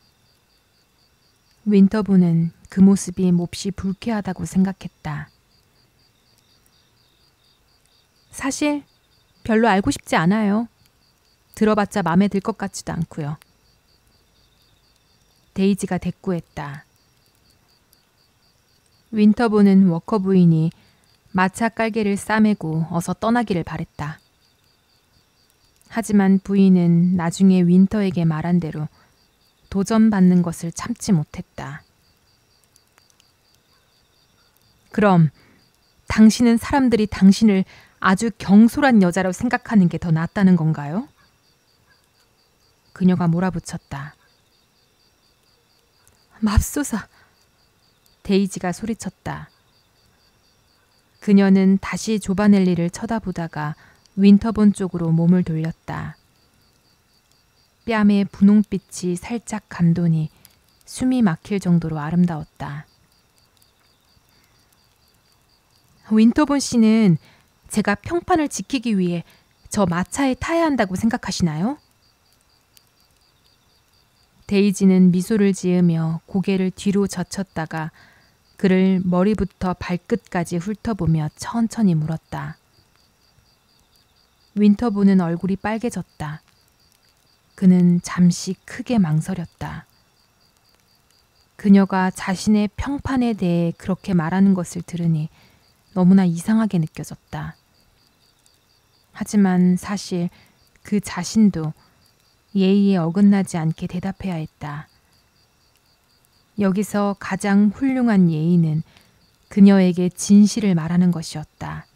윈터보는 그 모습이 몹시 불쾌하다고 생각했다. 사실 별로 알고 싶지 않아요. 들어봤자 마음에 들 것 같지도 않고요. 데이지가 대꾸했다. 윈터보는 워커 부인이 마차 깔개를 싸매고 어서 떠나기를 바랬다. 하지만 부인은 나중에 윈터에게 말한 대로 도전받는 것을 참지 못했다. 그럼 당신은 사람들이 당신을 아주 경솔한 여자로 생각하는 게 더 낫다는 건가요? 그녀가 몰아붙였다. 맙소사. 데이지가 소리쳤다. 그녀는 다시 조바넬리를 쳐다보다가 윈터본 쪽으로 몸을 돌렸다. 뺨에 분홍빛이 살짝 감도니 숨이 막힐 정도로 아름다웠다. 윈터본 씨는 제가 평판을 지키기 위해 저 마차에 타야 한다고 생각하시나요? 데이지는 미소를 지으며 고개를 뒤로 젖혔다가 그를 머리부터 발끝까지 훑어보며 천천히 물었다. 윈터보는 얼굴이 빨개졌다. 그는 잠시 크게 망설였다. 그녀가 자신의 평판에 대해 그렇게 말하는 것을 들으니 너무나 이상하게 느껴졌다. 하지만 사실 그 자신도 예의에 어긋나지 않게 대답해야 했다. 여기서 가장 훌륭한 예의는 그녀에게 진실을 말하는 것이었다.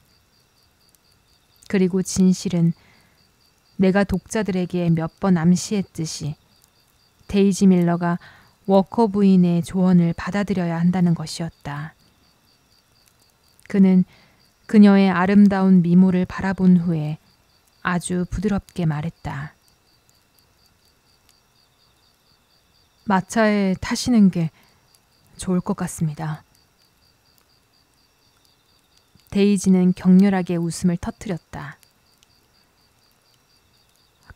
그리고 진실은 내가 독자들에게 몇 번 암시했듯이 데이지 밀러가 워커 부인의 조언을 받아들여야 한다는 것이었다. 그는 그녀의 아름다운 미모를 바라본 후에 아주 부드럽게 말했다. 마차에 타시는 게 좋을 것 같습니다. 데이지는 격렬하게 웃음을 터뜨렸다.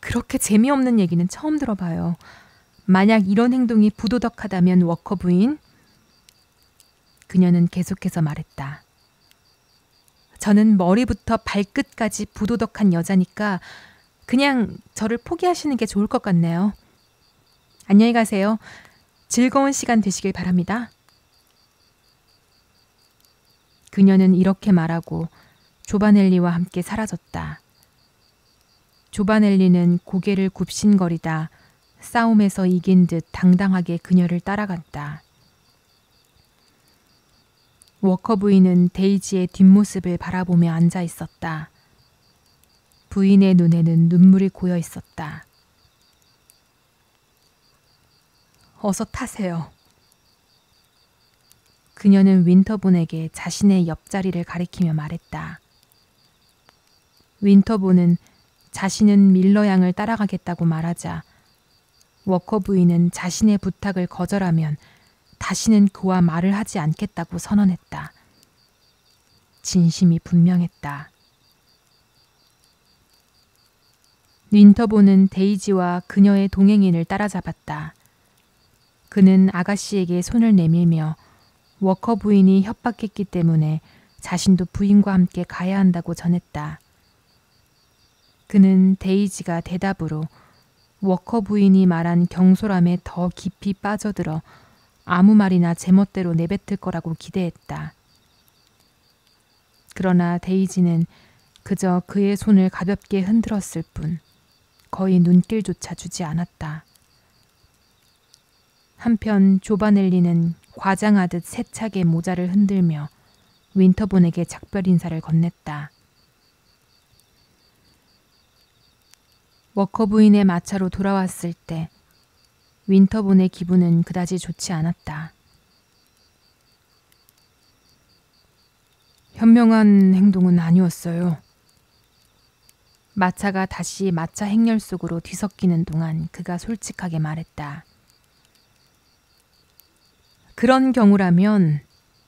그렇게 재미없는 얘기는 처음 들어봐요. 만약 이런 행동이 부도덕하다면 워커 부인? 그녀는 계속해서 말했다. 저는 머리부터 발끝까지 부도덕한 여자니까 그냥 저를 포기하시는 게 좋을 것 같네요. 안녕히 가세요. 즐거운 시간 되시길 바랍니다. 그녀는 이렇게 말하고 조바넬리와 함께 사라졌다. 조바넬리는 고개를 굽신거리다 싸움에서 이긴 듯 당당하게 그녀를 따라갔다. 워커 부인은 데이지의 뒷모습을 바라보며 앉아 있었다. 부인의 눈에는 눈물이 고여 있었다. 어서 타세요. 그녀는 윈터본에게 자신의 옆자리를 가리키며 말했다. 윈터본은 자신은 밀러 양을 따라가겠다고 말하자 워커 부인은 자신의 부탁을 거절하면 다시는 그와 말을 하지 않겠다고 선언했다. 진심이 분명했다. 윈터본은 데이지와 그녀의 동행인을 따라잡았다. 그는 아가씨에게 손을 내밀며 워커 부인이 협박했기 때문에 자신도 부인과 함께 가야 한다고 전했다. 그는 데이지가 대답으로 워커 부인이 말한 경솔함에 더 깊이 빠져들어 아무 말이나 제멋대로 내뱉을 거라고 기대했다. 그러나 데이지는 그저 그의 손을 가볍게 흔들었을 뿐 거의 눈길조차 주지 않았다. 한편 조바넬리는 과장하듯 세차게 모자를 흔들며 윈터본에게 작별 인사를 건넸다. 워커 부인의 마차로 돌아왔을 때 윈터본의 기분은 그다지 좋지 않았다. 현명한 행동은 아니었어요. 마차가 다시 마차 행렬 속으로 뒤섞이는 동안 그가 솔직하게 말했다. 그런 경우라면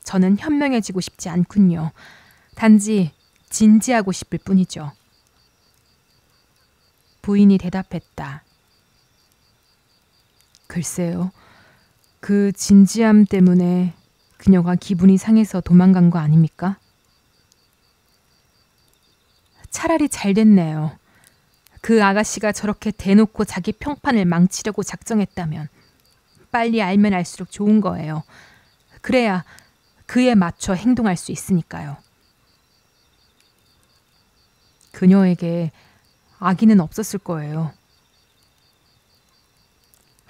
저는 현명해지고 싶지 않군요. 단지 진지하고 싶을 뿐이죠. 부인이 대답했다. 글쎄요. 그 진지함 때문에 그녀가 기분이 상해서 도망간 거 아닙니까? 차라리 잘 됐네요. 그 아가씨가 저렇게 대놓고 자기 평판을 망치려고 작정했다면 빨리 알면 알수록 좋은 거예요. 그래야 그에 맞춰 행동할 수 있으니까요. 그녀에게 악의는 없었을 거예요.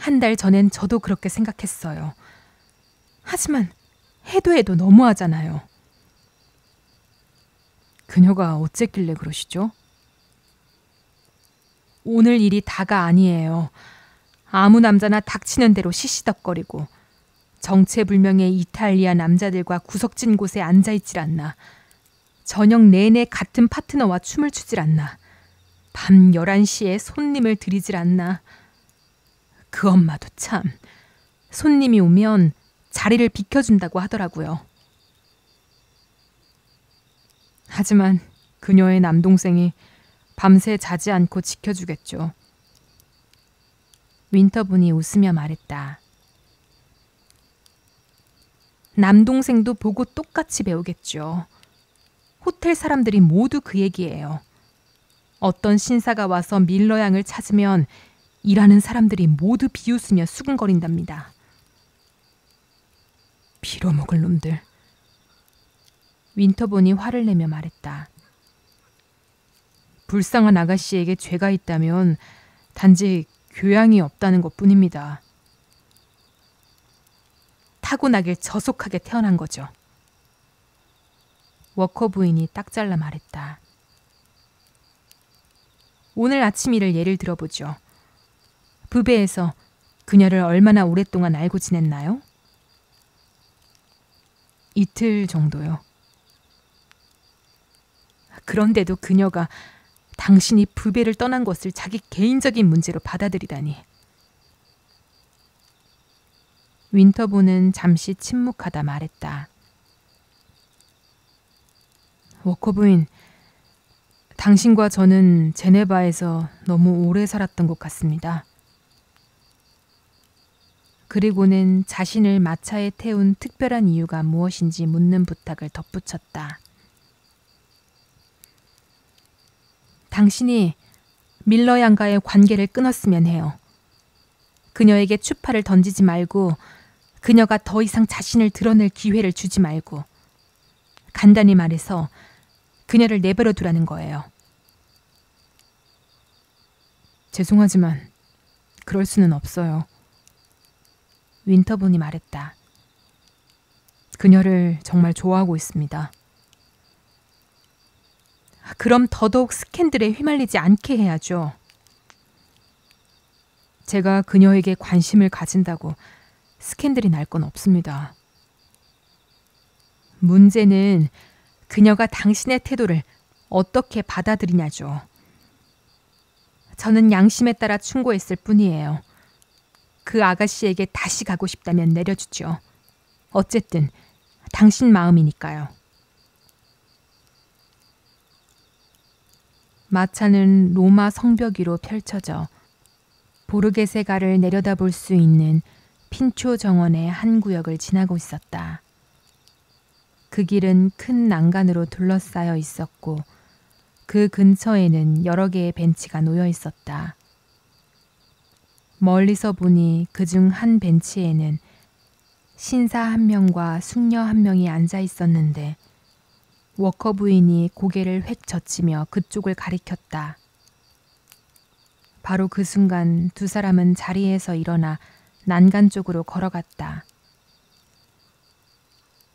한 달 전엔 저도 그렇게 생각했어요. 하지만 해도 너무하잖아요. 그녀가 어쨌길래 그러시죠? 오늘 일이 다가 아니에요. 아무 남자나 닥치는 대로 시시덕거리고 정체불명의 이탈리아 남자들과 구석진 곳에 앉아있질 않나. 저녁 내내 같은 파트너와 춤을 추질 않나. 밤 11시에 손님을 들이질 않나. 그 엄마도 참 손님이 오면 자리를 비켜준다고 하더라고요. 하지만 그녀의 남동생이 밤새 자지 않고 지켜주겠죠. 윈터분이 웃으며 말했다. 남동생도 보고 똑같이 배우겠죠. 호텔 사람들이 모두 그 얘기예요. 어떤 신사가 와서 밀러 양을 찾으면 일하는 사람들이 모두 비웃으며 수근거린답니다. 빌어먹을 놈들. 윈터본이 화를 내며 말했다. 불쌍한 아가씨에게 죄가 있다면 단지 교양이 없다는 것뿐입니다. 타고나길 저속하게 태어난 거죠. 워커 부인이 딱 잘라 말했다. 오늘 아침 일을 예를 들어보죠. 부배에서 그녀를 얼마나 오랫동안 알고 지냈나요? 이틀 정도요. 그런데도 그녀가 당신이 부배를 떠난 것을 자기 개인적인 문제로 받아들이다니. 윈터본은 잠시 침묵하다 말했다. 워커 부인, 당신과 저는 제네바에서 너무 오래 살았던 것 같습니다. 그리고는 자신을 마차에 태운 특별한 이유가 무엇인지 묻는 부탁을 덧붙였다. 당신이 밀러 양과의 관계를 끊었으면 해요. 그녀에게 추파를 던지지 말고 그녀가 더 이상 자신을 드러낼 기회를 주지 말고 간단히 말해서 그녀를 내버려 두라는 거예요. 죄송하지만 그럴 수는 없어요. 윈터본이 말했다. 그녀를 정말 좋아하고 있습니다. 그럼 더더욱 스캔들에 휘말리지 않게 해야죠. 제가 그녀에게 관심을 가진다고 스캔들이 날 건 없습니다. 문제는 그녀가 당신의 태도를 어떻게 받아들이냐죠. 저는 양심에 따라 충고했을 뿐이에요. 그 아가씨에게 다시 가고 싶다면 내려주죠. 어쨌든 당신 마음이니까요. 마차는 로마 성벽 위로 펼쳐져 보르게세가를 내려다볼 수 있는 핀초 정원의 한 구역을 지나고 있었다. 그 길은 큰 난간으로 둘러싸여 있었고 그 근처에는 여러 개의 벤치가 놓여 있었다. 멀리서 보니 그중 한 벤치에는 신사 한 명과 숙녀 한 명이 앉아 있었는데 워커 부인이 고개를 획 젖히며 그쪽을 가리켰다. 바로 그 순간 두 사람은 자리에서 일어나 난간 쪽으로 걸어갔다.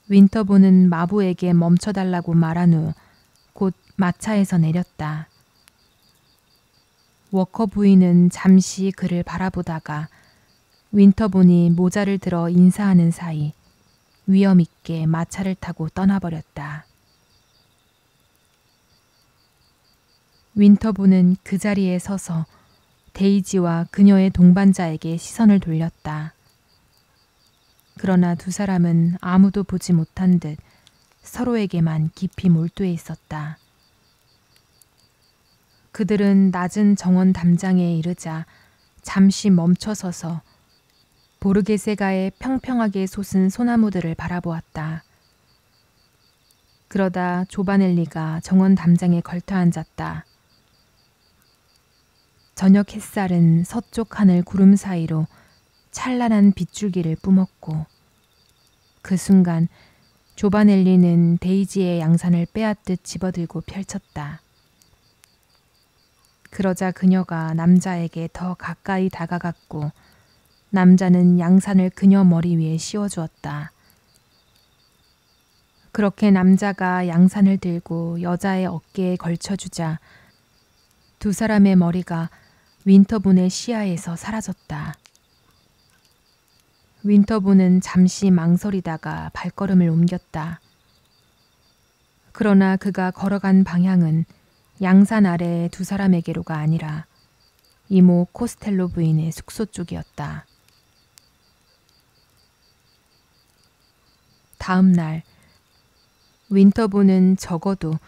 윈터보는 마부에게 멈춰달라고 말한 후 곧 마차에서 내렸다. 워커 부인은 잠시 그를 바라보다가 윈터본이 모자를 들어 인사하는 사이 위험 있게 마차를 타고 떠나버렸다. 윈터본은 그 자리에 서서 데이지와 그녀의 동반자에게 시선을 돌렸다. 그러나 두 사람은 아무도 보지 못한 듯 서로에게만 깊이 몰두해 있었다. 그들은 낮은 정원 담장에 이르자 잠시 멈춰서서 보르게세가의 평평하게 솟은 소나무들을 바라보았다. 그러다 조바넬리가 정원 담장에 걸터 앉았다. 저녁 햇살은 서쪽 하늘 구름 사이로 찬란한 빗줄기를 뿜었고 그 순간 조바넬리는 데이지의 양산을 빼앗듯 집어들고 펼쳤다. 그러자 그녀가 남자에게 더 가까이 다가갔고 남자는 양산을 그녀 머리 위에 씌워주었다. 그렇게 남자가 양산을 들고 여자의 어깨에 걸쳐주자 두 사람의 머리가 윈터본의 시야에서 사라졌다. 윈터본은 잠시 망설이다가 발걸음을 옮겼다. 그러나 그가 걸어간 방향은 양산 아래의 두 사람에게로가 아니라 이모 코스텔로 부인의 숙소 쪽이었다. 다음 날 윈터본은 적어도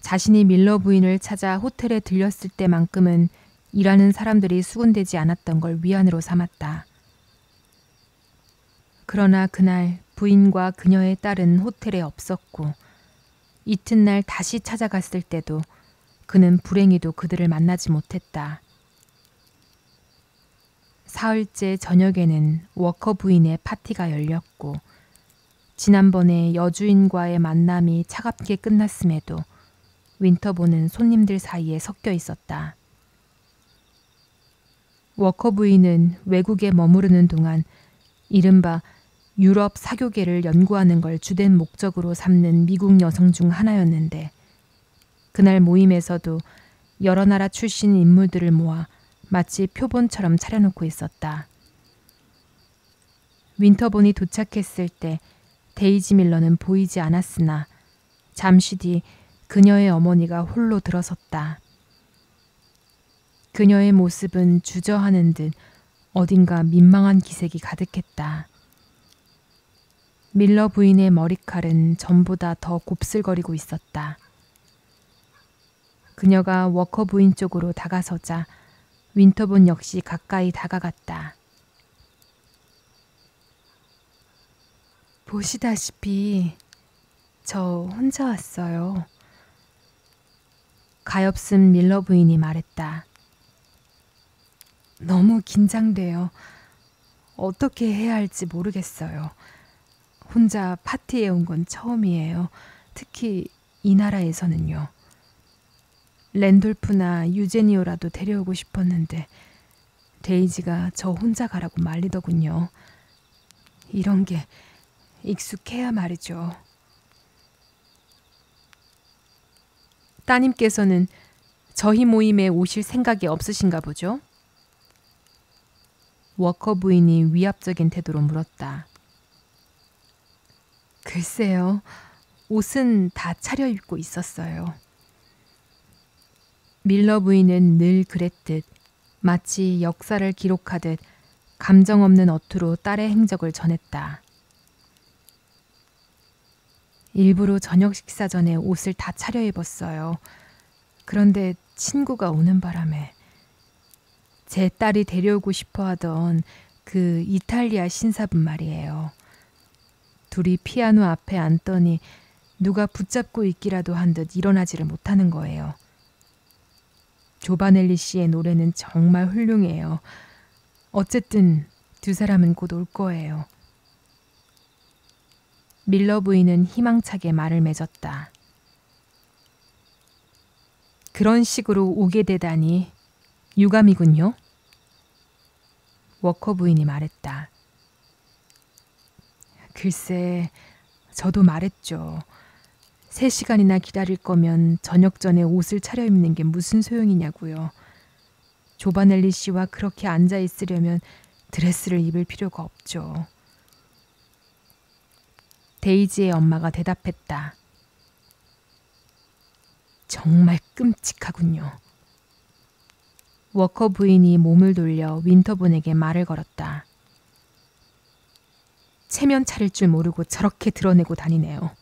자신이 밀러 부인을 찾아 호텔에 들렸을 때만큼은 일하는 사람들이 수군되지 않았던 걸 위안으로 삼았다. 그러나 그날 부인과 그녀의 딸은 호텔에 없었고 이튿날 다시 찾아갔을 때도 그는 불행히도 그들을 만나지 못했다. 사흘째 저녁에는 워커 부인의 파티가 열렸고 지난번에 여주인과의 만남이 차갑게 끝났음에도 윈터본은 손님들 사이에 섞여 있었다. 워커 부인은 외국에 머무르는 동안 이른바 유럽 사교계를 연구하는 걸 주된 목적으로 삼는 미국 여성 중 하나였는데 그날 모임에서도 여러 나라 출신 인물들을 모아 마치 표본처럼 차려놓고 있었다. 윈터본이 도착했을 때 데이지 밀러는 보이지 않았으나 잠시 뒤 그녀의 어머니가 홀로 들어섰다. 그녀의 모습은 주저하는 듯 어딘가 민망한 기색이 가득했다. 밀러 부인의 머리칼은 전보다 더 곱슬거리고 있었다. 그녀가 워커 부인 쪽으로 다가서자 윈터본 역시 가까이 다가갔다. 보시다시피 저 혼자 왔어요. 가엾은 밀러 부인이 말했다. 너무 긴장돼요. 어떻게 해야 할지 모르겠어요. 혼자 파티에 온 건 처음이에요. 특히 이 나라에서는요. 랜돌프나 유제니오라도 데려오고 싶었는데 데이지가 저 혼자 가라고 말리더군요. 이런 게 익숙해야 말이죠. 따님께서는 저희 모임에 오실 생각이 없으신가 보죠? 워커 부인이 위압적인 태도로 물었다. 글쎄요. 옷은 다 차려입고 있었어요. 밀러 부인은 늘 그랬듯 마치 역사를 기록하듯 감정 없는 어투로 딸의 행적을 전했다. 일부러 저녁 식사 전에 옷을 다 차려입었어요. 그런데 친구가 오는 바람에 제 딸이 데려오고 싶어 하던 그 이탈리아 신사분 말이에요. 둘이 피아노 앞에 앉더니 누가 붙잡고 있기라도 한 듯 일어나지를 못하는 거예요. 조바넬리 씨의 노래는 정말 훌륭해요. 어쨌든 두 사람은 곧 올 거예요. 밀러 부인은 희망차게 말을 맺었다. 그런 식으로 오게 되다니 유감이군요. 워커 부인이 말했다. 글쎄, 저도 말했죠. 3시간이나 기다릴 거면 저녁 전에 옷을 차려입는 게 무슨 소용이냐고요. 조바넬리 씨와 그렇게 앉아 있으려면 드레스를 입을 필요가 없죠. 데이지의 엄마가 대답했다. 정말 끔찍하군요. 워커 부인이 몸을 돌려 윈터분에게 말을 걸었다. 체면 차릴 줄 모르고 저렇게 드러내고 다니네요.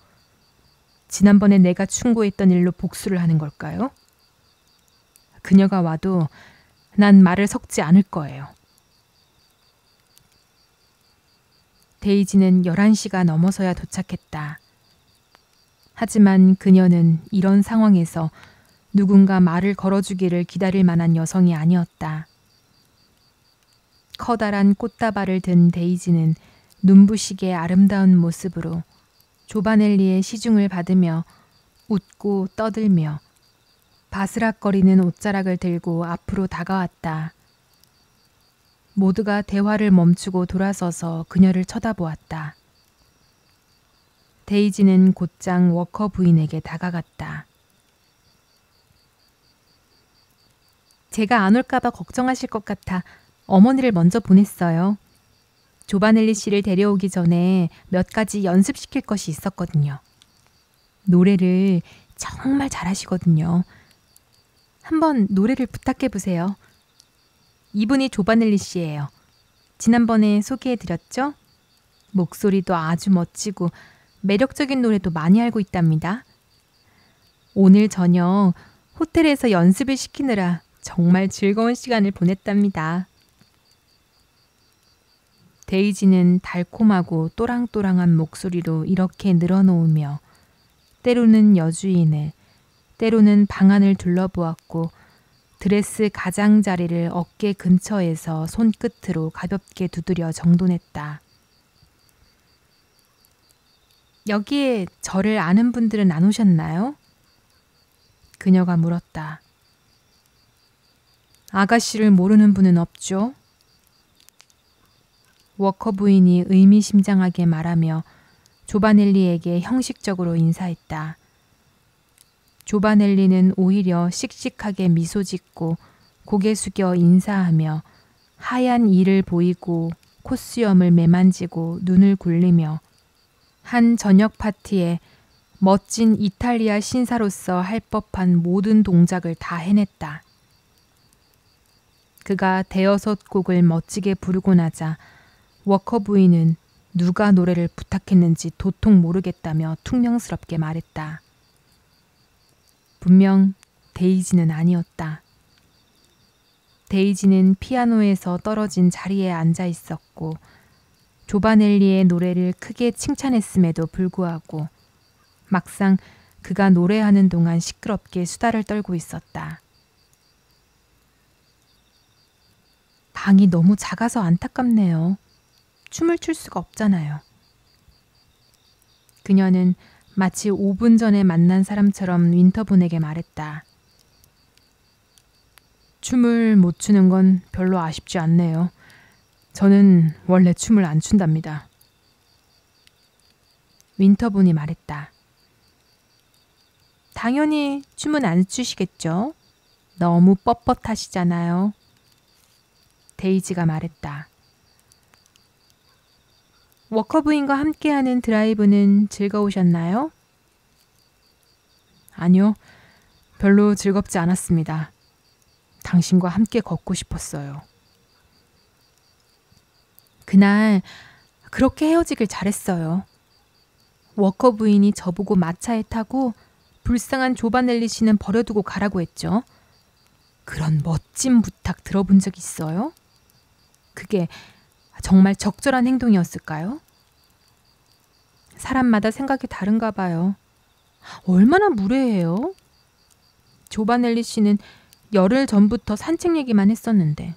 지난번에 내가 충고했던 일로 복수를 하는 걸까요? 그녀가 와도 난 말을 섞지 않을 거예요. 데이지는 11시가 넘어서야 도착했다. 하지만 그녀는 이런 상황에서 누군가 말을 걸어주기를 기다릴 만한 여성이 아니었다. 커다란 꽃다발을 든 데이지는 눈부시게 아름다운 모습으로 조바넬리의 시중을 받으며 웃고 떠들며 바스락거리는 옷자락을 들고 앞으로 다가왔다. 모두가 대화를 멈추고 돌아서서 그녀를 쳐다보았다. 데이지는 곧장 워커 부인에게 다가갔다. 제가 안 올까봐 걱정하실 것 같아 어머니를 먼저 보냈어요. 조바넬리 씨를 데려오기 전에 몇 가지 연습시킬 것이 있었거든요. 노래를 정말 잘하시거든요. 한번 노래를 부탁해 보세요. 이분이 조바넬리 씨예요. 지난번에 소개해드렸죠? 목소리도 아주 멋지고 매력적인 노래도 많이 알고 있답니다. 오늘 저녁 호텔에서 연습을 시키느라 정말 즐거운 시간을 보냈답니다. 데이지는 달콤하고 또랑또랑한 목소리로 이렇게 늘어놓으며 때로는 여주인을, 때로는 방안을 둘러보았고 드레스 가장자리를 어깨 근처에서 손끝으로 가볍게 두드려 정돈했다. 여기에 저를 아는 분들은 안 오셨나요? 그녀가 물었다. 아가씨를 모르는 분은 없죠? 워커 부인이 의미심장하게 말하며 조바넬리에게 형식적으로 인사했다. 조바넬리는 오히려 씩씩하게 미소 짓고 고개 숙여 인사하며 하얀 이를 보이고 콧수염을 매만지고 눈을 굴리며 한 저녁 파티에 멋진 이탈리아 신사로서 할 법한 모든 동작을 다 해냈다. 그가 대여섯 곡을 멋지게 부르고 나자 워커 부인은 누가 노래를 부탁했는지 도통 모르겠다며 퉁명스럽게 말했다. 분명 데이지는 아니었다. 데이지는 피아노에서 떨어진 자리에 앉아 있었고 조바넬리의 노래를 크게 칭찬했음에도 불구하고 막상 그가 노래하는 동안 시끄럽게 수다를 떨고 있었다. 방이 너무 작아서 안타깝네요. 춤을 출 수가 없잖아요. 그녀는 마치 5분 전에 만난 사람처럼 윈터분에게 말했다. 춤을 못 추는 건 별로 아쉽지 않네요. 저는 원래 춤을 안 춘답니다. 윈터분이 말했다. 당연히 춤은 안 추시겠죠? 너무 뻣뻣하시잖아요. 데이지가 말했다. 워커부인과 함께하는 드라이브는 즐거우셨나요? 아니요, 별로 즐겁지 않았습니다. 당신과 함께 걷고 싶었어요. 그날 그렇게 헤어지길 잘했어요. 워커 부인이 저보고 마차에 타고 불쌍한 조바넬리 씨는 버려두고 가라고 했죠. 그런 멋진 부탁 들어본 적 있어요? 그게 정말 적절한 행동이었을까요? 사람마다 생각이 다른가 봐요. 얼마나 무례해요? 조바넬리 씨는 열흘 전부터 산책 얘기만 했었는데.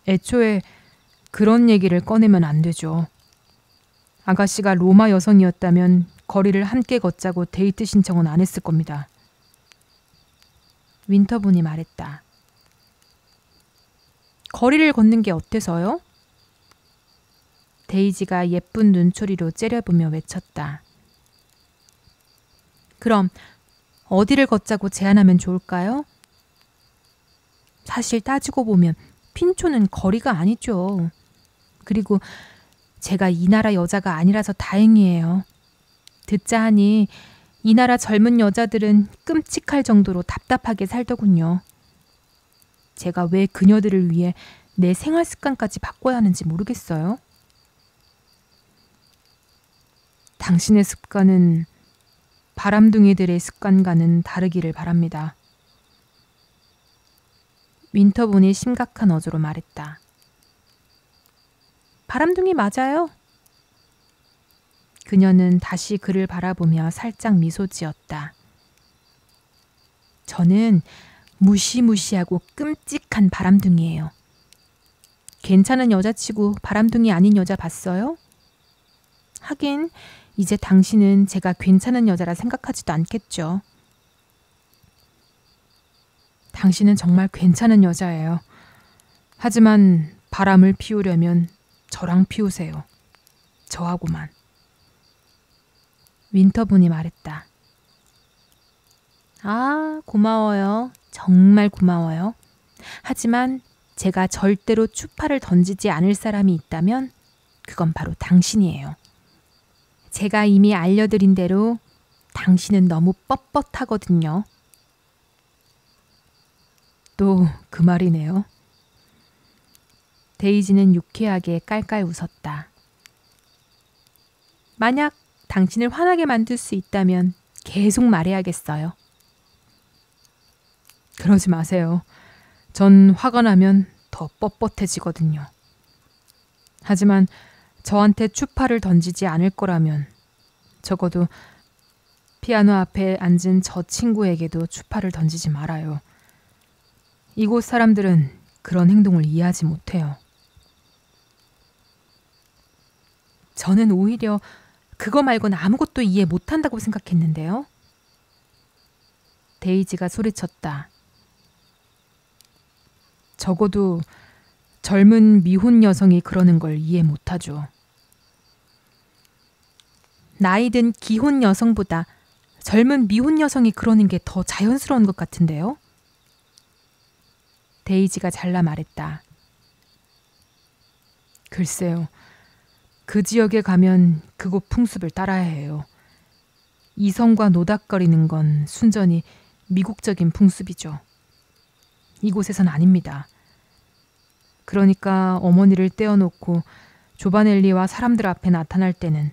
애초에 그런 얘기를 꺼내면 안 되죠. 아가씨가 로마 여성이었다면 거리를 함께 걷자고 데이트 신청은 안 했을 겁니다. 윈터분이 말했다. 거리를 걷는 게 어때서요? 데이지가 예쁜 눈초리로 째려보며 외쳤다. 그럼 어디를 걷자고 제안하면 좋을까요? 사실 따지고 보면 핀초는 거리가 아니죠. 그리고 제가 이 나라 여자가 아니라서 다행이에요. 듣자 하니 이 나라 젊은 여자들은 끔찍할 정도로 답답하게 살더군요. 제가 왜 그녀들을 위해 내 생활 습관까지 바꿔야 하는지 모르겠어요. 당신의 습관은 바람둥이들의 습관과는 다르기를 바랍니다. 윈터분이 심각한 어조로 말했다. 바람둥이 맞아요. 그녀는 다시 그를 바라보며 살짝 미소 지었다. 저는 무시무시하고 끔찍한 바람둥이에요. 괜찮은 여자치고 바람둥이 아닌 여자 봤어요? 하긴 이제 당신은 제가 괜찮은 여자라 생각하지도 않겠죠. 당신은 정말 괜찮은 여자예요. 하지만 바람을 피우려면 저랑 피우세요. 저하고만. 윈터분이 말했다. 아, 고마워요. 정말 고마워요. 하지만 제가 절대로 추파를 던지지 않을 사람이 있다면 그건 바로 당신이에요. 제가 이미 알려드린 대로 당신은 너무 뻣뻣하거든요. 또 그 말이네요. 데이지는 유쾌하게 깔깔 웃었다. 만약 당신을 화나게 만들 수 있다면 계속 말해야겠어요. 그러지 마세요. 전 화가 나면 더 뻣뻣해지거든요. 하지만 저한테 추파를 던지지 않을 거라면 적어도 피아노 앞에 앉은 저 친구에게도 추파를 던지지 말아요. 이곳 사람들은 그런 행동을 이해하지 못해요. 저는 오히려 그거 말고는 아무것도 이해 못한다고 생각했는데요. 데이지가 소리쳤다. 적어도 젊은 미혼 여성이 그러는 걸 이해 못하죠. 나이든 기혼 여성보다 젊은 미혼 여성이 그러는 게 더 자연스러운 것 같은데요. 데이지가 잘라 말했다. 글쎄요. 그 지역에 가면 그곳 풍습을 따라야 해요. 이성과 노닥거리는 건 순전히 미국적인 풍습이죠. 이곳에선 아닙니다. 그러니까 어머니를 떼어놓고 조바넬리와 사람들 앞에 나타날 때는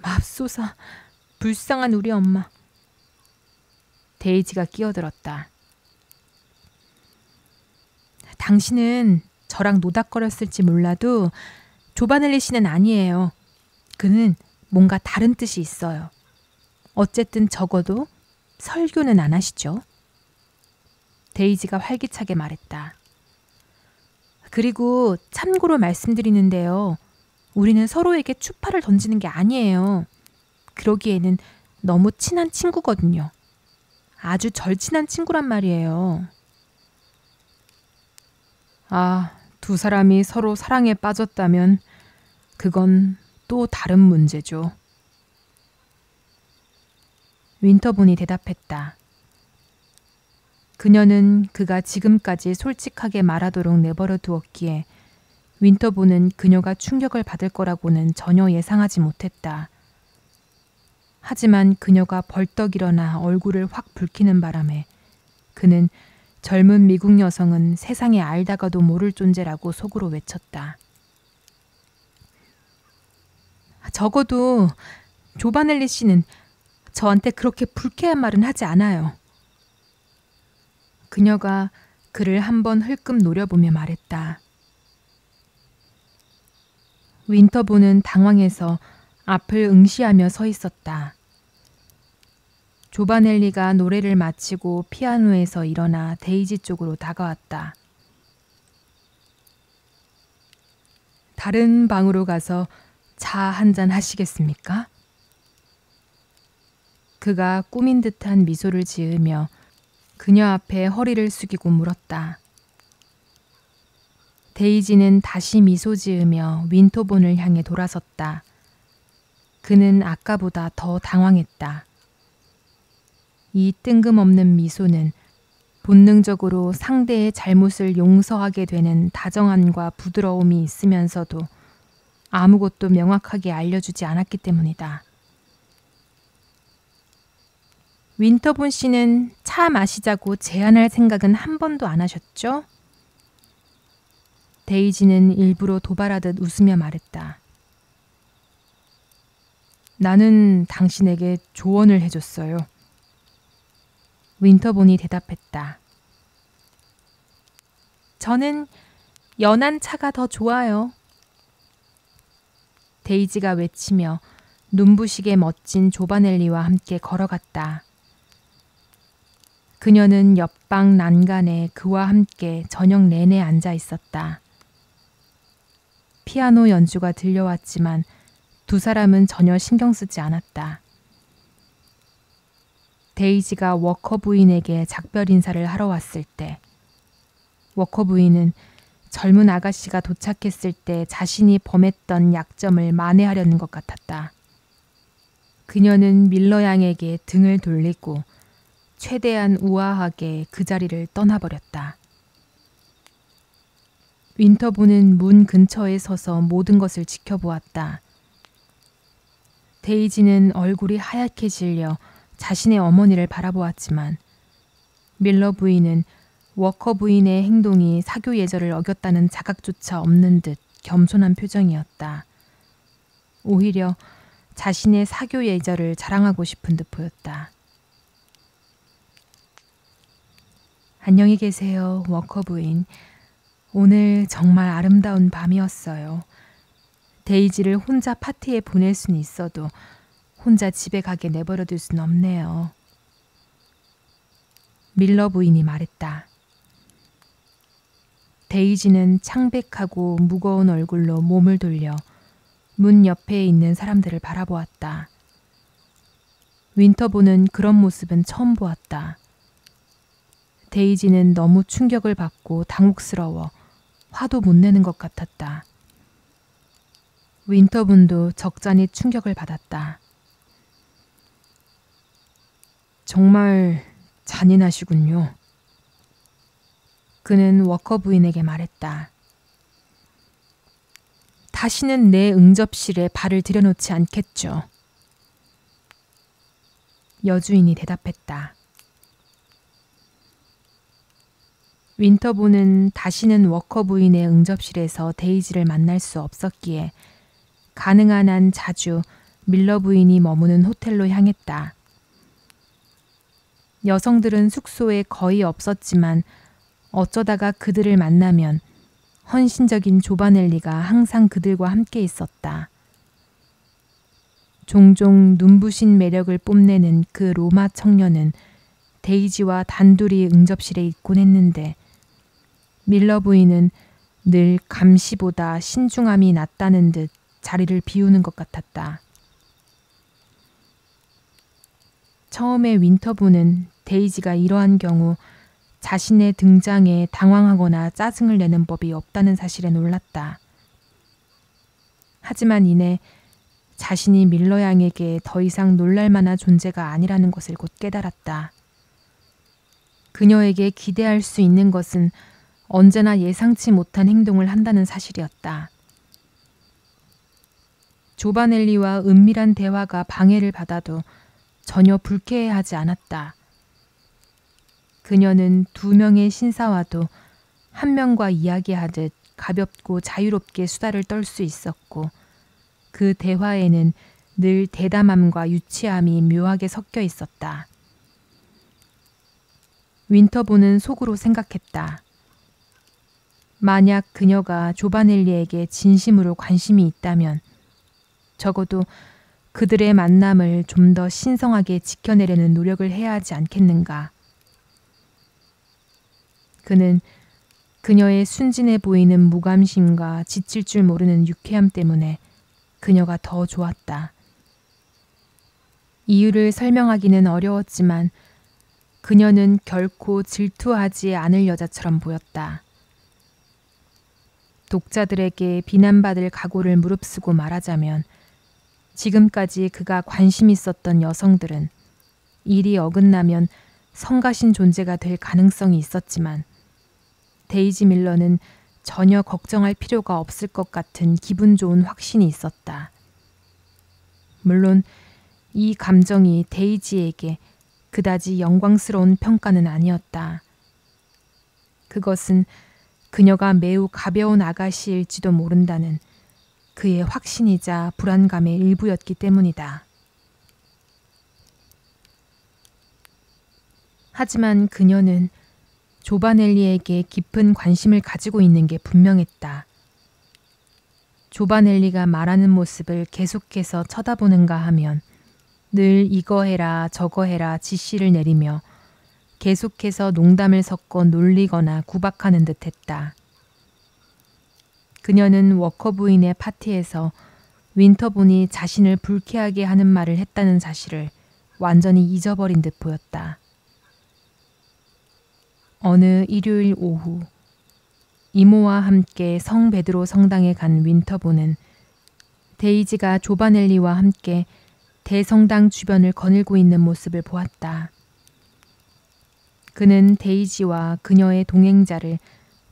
맙소사, 불쌍한 우리 엄마. 데이지가 끼어들었다. 당신은 저랑 노닥거렸을지 몰라도 조바넬리 씨는 아니에요. 그는 뭔가 다른 뜻이 있어요. 어쨌든 적어도 설교는 안 하시죠. 데이지가 활기차게 말했다. 그리고 참고로 말씀드리는데요. 우리는 서로에게 추파를 던지는 게 아니에요. 그러기에는 너무 친한 친구거든요. 아주 절친한 친구란 말이에요. 아, 두 사람이 서로 사랑에 빠졌다면 그건 또 다른 문제죠. 윈터본이 대답했다. 그녀는 그가 지금까지 솔직하게 말하도록 내버려 두었기에 윈터본은 그녀가 충격을 받을 거라고는 전혀 예상하지 못했다. 하지만 그녀가 벌떡 일어나 얼굴을 확 붉히는 바람에 그는 젊은 미국 여성은 세상에 알다가도 모를 존재라고 속으로 외쳤다. 적어도 조바넬리 씨는 저한테 그렇게 불쾌한 말은 하지 않아요. 그녀가 그를 한번 흘끔 노려보며 말했다. 윈터본은 당황해서 앞을 응시하며 서 있었다. 조바넬리가 노래를 마치고 피아노에서 일어나 데이지 쪽으로 다가왔다. 다른 방으로 가서 차 한잔 하시겠습니까? 그가 꾸민 듯한 미소를 지으며 그녀 앞에 허리를 숙이고 물었다. 데이지는 다시 미소 지으며 윈터본을 향해 돌아섰다. 그는 아까보다 더 당황했다. 이 뜬금없는 미소는 본능적으로 상대의 잘못을 용서하게 되는 다정함과 부드러움이 있으면서도 아무것도 명확하게 알려주지 않았기 때문이다. 윈터본 씨는 차 마시자고 제안할 생각은 한 번도 안 하셨죠? 데이지는 일부러 도발하듯 웃으며 말했다. 나는 당신에게 조언을 해줬어요. 윈터본이 대답했다. 저는 연한 차가 더 좋아요. 데이지가 외치며 눈부시게 멋진 조바넬리와 함께 걸어갔다. 그녀는 옆방 난간에 그와 함께 저녁 내내 앉아 있었다. 피아노 연주가 들려왔지만 두 사람은 전혀 신경 쓰지 않았다. 데이지가 워커 부인에게 작별 인사를 하러 왔을 때 워커 부인은 젊은 아가씨가 도착했을 때 자신이 범했던 약점을 만회하려는 것 같았다. 그녀는 밀러 양에게 등을 돌리고 최대한 우아하게 그 자리를 떠나버렸다. 윈터본은 문 근처에 서서 모든 것을 지켜보았다. 데이지는 얼굴이 하얗게 질려 자신의 어머니를 바라보았지만 밀러 부인은 워커 부인의 행동이 사교 예절을 어겼다는 자각조차 없는 듯 겸손한 표정이었다. 오히려 자신의 사교 예절을 자랑하고 싶은 듯 보였다. 안녕히 계세요, 워커 부인. 오늘 정말 아름다운 밤이었어요. 데이지를 혼자 파티에 보낼 수는 있어도 혼자 집에 가게 내버려둘 순 없네요. 밀러 부인이 말했다. 데이지는 창백하고 무거운 얼굴로 몸을 돌려 문 옆에 있는 사람들을 바라보았다. 윈터본은 그런 모습은 처음 보았다. 데이지는 너무 충격을 받고 당혹스러워 화도 못 내는 것 같았다. 윈터본도 적잖이 충격을 받았다. 정말 잔인하시군요. 그는 워커 부인에게 말했다. 다시는 내 응접실에 발을 들여놓지 않겠죠. 여주인이 대답했다. 윈터본은 다시는 워커 부인의 응접실에서 데이지를 만날 수 없었기에 가능한 한 자주 밀러 부인이 머무는 호텔로 향했다. 여성들은 숙소에 거의 없었지만 어쩌다가 그들을 만나면 헌신적인 조바넬리가 항상 그들과 함께 있었다. 종종 눈부신 매력을 뽐내는 그 로마 청년은 데이지와 단둘이 응접실에 있곤 했는데 밀러 부인은 늘 감시보다 신중함이 낫다는 듯 자리를 비우는 것 같았다. 처음에 윈터본은 데이지가 이러한 경우 자신의 등장에 당황하거나 짜증을 내는 법이 없다는 사실에 놀랐다. 하지만 이내 자신이 밀러 양에게 더 이상 놀랄 만한 존재가 아니라는 것을 곧 깨달았다. 그녀에게 기대할 수 있는 것은 언제나 예상치 못한 행동을 한다는 사실이었다. 조바넬리와 은밀한 대화가 방해를 받아도 전혀 불쾌해하지 않았다. 그녀는 두 명의 신사와도 한 명과 이야기하듯 가볍고 자유롭게 수다를 떨 수 있었고 그 대화에는 늘 대담함과 유치함이 묘하게 섞여 있었다. 윈터보는 속으로 생각했다. 만약 그녀가 조바넬리에게 진심으로 관심이 있다면 적어도 그들의 만남을 좀 더 신성하게 지켜내려는 노력을 해야 하지 않겠는가. 그는 그녀의 순진해 보이는 무감심과 지칠 줄 모르는 유쾌함 때문에 그녀가 더 좋았다. 이유를 설명하기는 어려웠지만 그녀는 결코 질투하지 않을 여자처럼 보였다. 독자들에게 비난받을 각오를 무릅쓰고 말하자면 지금까지 그가 관심 있었던 여성들은 일이 어긋나면 성가신 존재가 될 가능성이 있었지만 데이지 밀러는 전혀 걱정할 필요가 없을 것 같은 기분 좋은 확신이 있었다. 물론 이 감정이 데이지에게 그다지 영광스러운 평가는 아니었다. 그것은 그녀가 매우 가벼운 아가씨일지도 모른다는 그의 확신이자 불안감의 일부였기 때문이다. 하지만 그녀는 조바넬리에게 깊은 관심을 가지고 있는 게 분명했다. 조바넬리가 말하는 모습을 계속해서 쳐다보는가 하면 늘 이거 해라 저거 해라 지시를 내리며 계속해서 농담을 섞어 놀리거나 구박하는 듯 했다. 그녀는 워커부인의 파티에서 윈터본이 자신을 불쾌하게 하는 말을 했다는 사실을 완전히 잊어버린 듯 보였다. 어느 일요일 오후 이모와 함께 성 베드로 성당에 간 윈터본은 데이지가 조바넬리와 함께 대성당 주변을 거닐고 있는 모습을 보았다. 그는 데이지와 그녀의 동행자를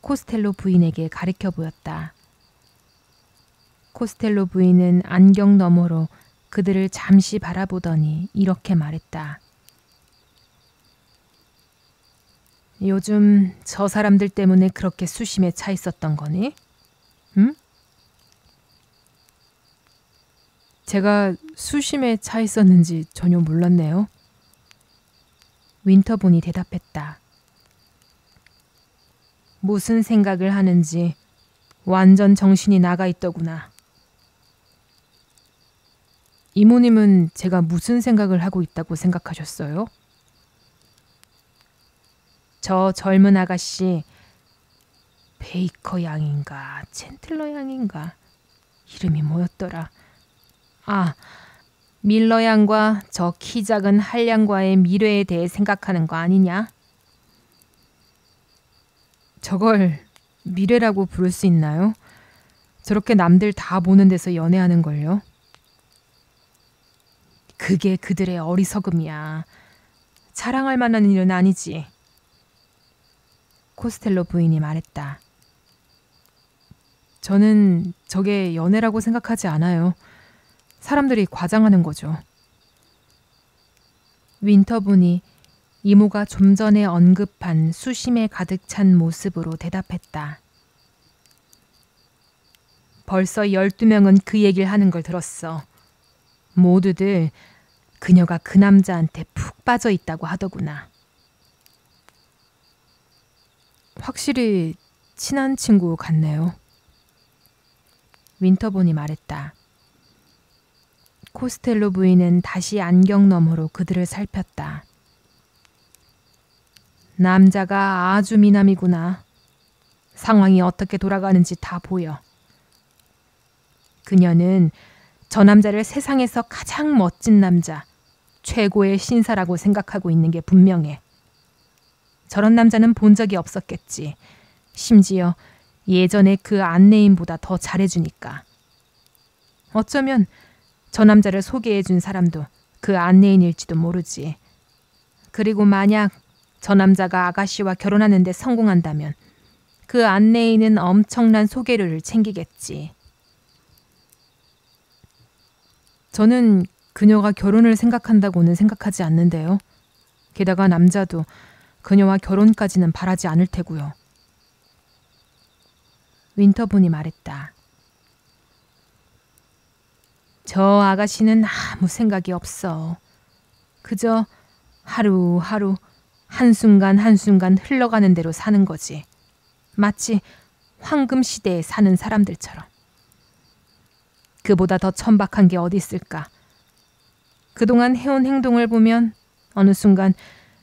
코스텔로 부인에게 가리켜 보였다. 코스텔로 부인은 안경 너머로 그들을 잠시 바라보더니 이렇게 말했다. 요즘 저 사람들 때문에 그렇게 수심에 차 있었던 거니? 응? 제가 수심에 차 있었는지 전혀 몰랐네요. 윈터본이 대답했다. 무슨 생각을 하는지 완전 정신이 나가 있더구나. 이모님은 제가 무슨 생각을 하고 있다고 생각하셨어요? 저 젊은 아가씨 베이커 양인가 챈틀러 양인가 이름이 뭐였더라. 아, 밀러 양과 저 키 작은 할 양과의 미래에 대해 생각하는 거 아니냐? 저걸 미래라고 부를 수 있나요? 저렇게 남들 다 보는 데서 연애하는 걸요? 그게 그들의 어리석음이야. 자랑할 만한 일은 아니지. 코스텔로 부인이 말했다. 저는 저게 연애라고 생각하지 않아요. 사람들이 과장하는 거죠. 윈터본이 이모가 좀 전에 언급한 수심에 가득 찬 모습으로 대답했다. 벌써 12명은 그 얘기를 하는 걸 들었어. 모두들 그녀가 그 남자한테 푹 빠져 있다고 하더구나. 확실히 친한 친구 같네요. 윈터본이 말했다. 코스텔로 부인은 다시 안경 너머로 그들을 살폈다. 남자가 아주 미남이구나. 상황이 어떻게 돌아가는지 다 보여. 그녀는 저 남자를 세상에서 가장 멋진 남자, 최고의 신사라고 생각하고 있는 게 분명해. 저런 남자는 본 적이 없었겠지. 심지어 예전에 그 안내인보다 더 잘해주니까. 어쩌면 저 남자를 소개해준 사람도 그 안내인일지도 모르지. 그리고 만약 저 남자가 아가씨와 결혼하는 데 성공한다면 그 안내인은 엄청난 소개료를 챙기겠지. 저는 그녀가 결혼을 생각한다고는 생각하지 않는데요. 게다가 남자도 그녀와 결혼까지는 바라지 않을 테고요. 윈터본이 말했다. 저 아가씨는 아무 생각이 없어. 그저 하루하루 한순간 한순간 흘러가는 대로 사는 거지. 마치 황금 시대에 사는 사람들처럼. 그보다 더 천박한 게 어디 있을까. 그동안 해온 행동을 보면 어느 순간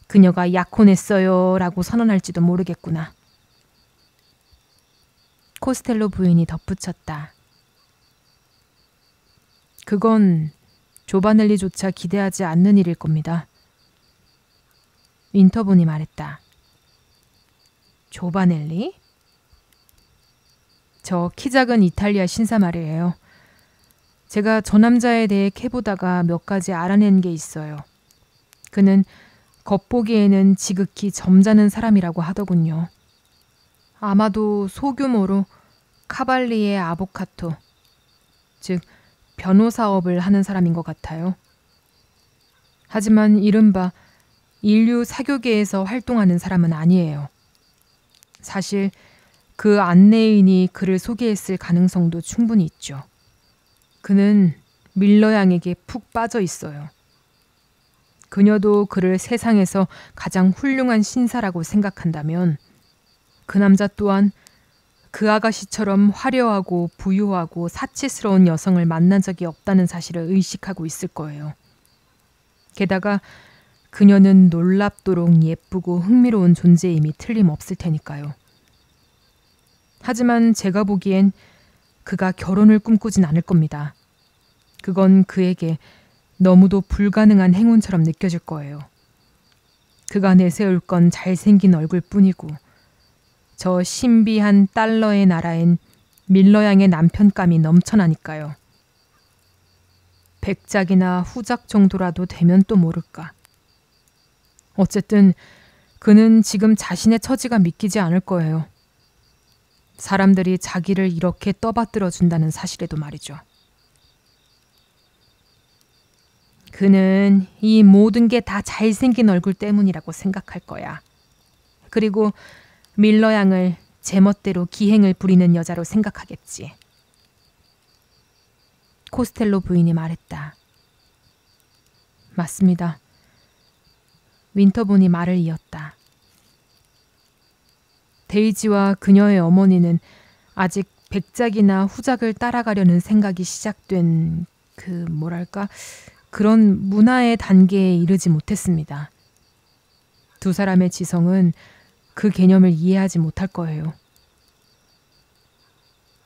그녀가 약혼했어요 라고 선언할지도 모르겠구나. 코스텔로 부인이 덧붙였다. 그건 조바넬리조차 기대하지 않는 일일 겁니다. 윈터본이 말했다. 조바넬리? 저 키 작은 이탈리아 신사 말이에요. 제가 저 남자에 대해 캐보다가 몇 가지 알아낸 게 있어요. 그는 겉보기에는 지극히 점잖은 사람이라고 하더군요. 아마도 소규모로 카발리에 아보카토, 즉 변호사업을 하는 사람인 것 같아요. 하지만 이른바 인류 사교계에서 활동하는 사람은 아니에요. 사실 그 안내인이 그를 소개했을 가능성도 충분히 있죠. 그는 밀러 양에게 푹 빠져 있어요. 그녀도 그를 세상에서 가장 훌륭한 신사라고 생각한다면 그 남자 또한 그 아가씨처럼 화려하고 부유하고 사치스러운 여성을 만난 적이 없다는 사실을 의식하고 있을 거예요. 게다가 그녀는 놀랍도록 예쁘고 흥미로운 존재임이 틀림없을 테니까요. 하지만 제가 보기엔 그가 결혼을 꿈꾸진 않을 겁니다. 그건 그에게 너무도 불가능한 행운처럼 느껴질 거예요. 그가 내세울 건 잘생긴 얼굴뿐이고 저 신비한 달러의 나라엔 밀러 양의 남편감이 넘쳐나니까요. 백작이나 후작 정도라도 되면 또 모를까. 어쨌든 그는 지금 자신의 처지가 믿기지 않을 거예요. 사람들이 자기를 이렇게 떠받들어 준다는 사실에도 말이죠. 그는 이 모든 게 다 잘생긴 얼굴 때문이라고 생각할 거야. 그리고 밀러 양을 제멋대로 기행을 부리는 여자로 생각하겠지. 코스텔로 부인이 말했다. 맞습니다. 윈터본이 말을 이었다. 데이지와 그녀의 어머니는 아직 백작이나 후작을 따라가려는 생각이 시작된 그런 문화의 단계에 이르지 못했습니다. 두 사람의 지성은 그 개념을 이해하지 못할 거예요.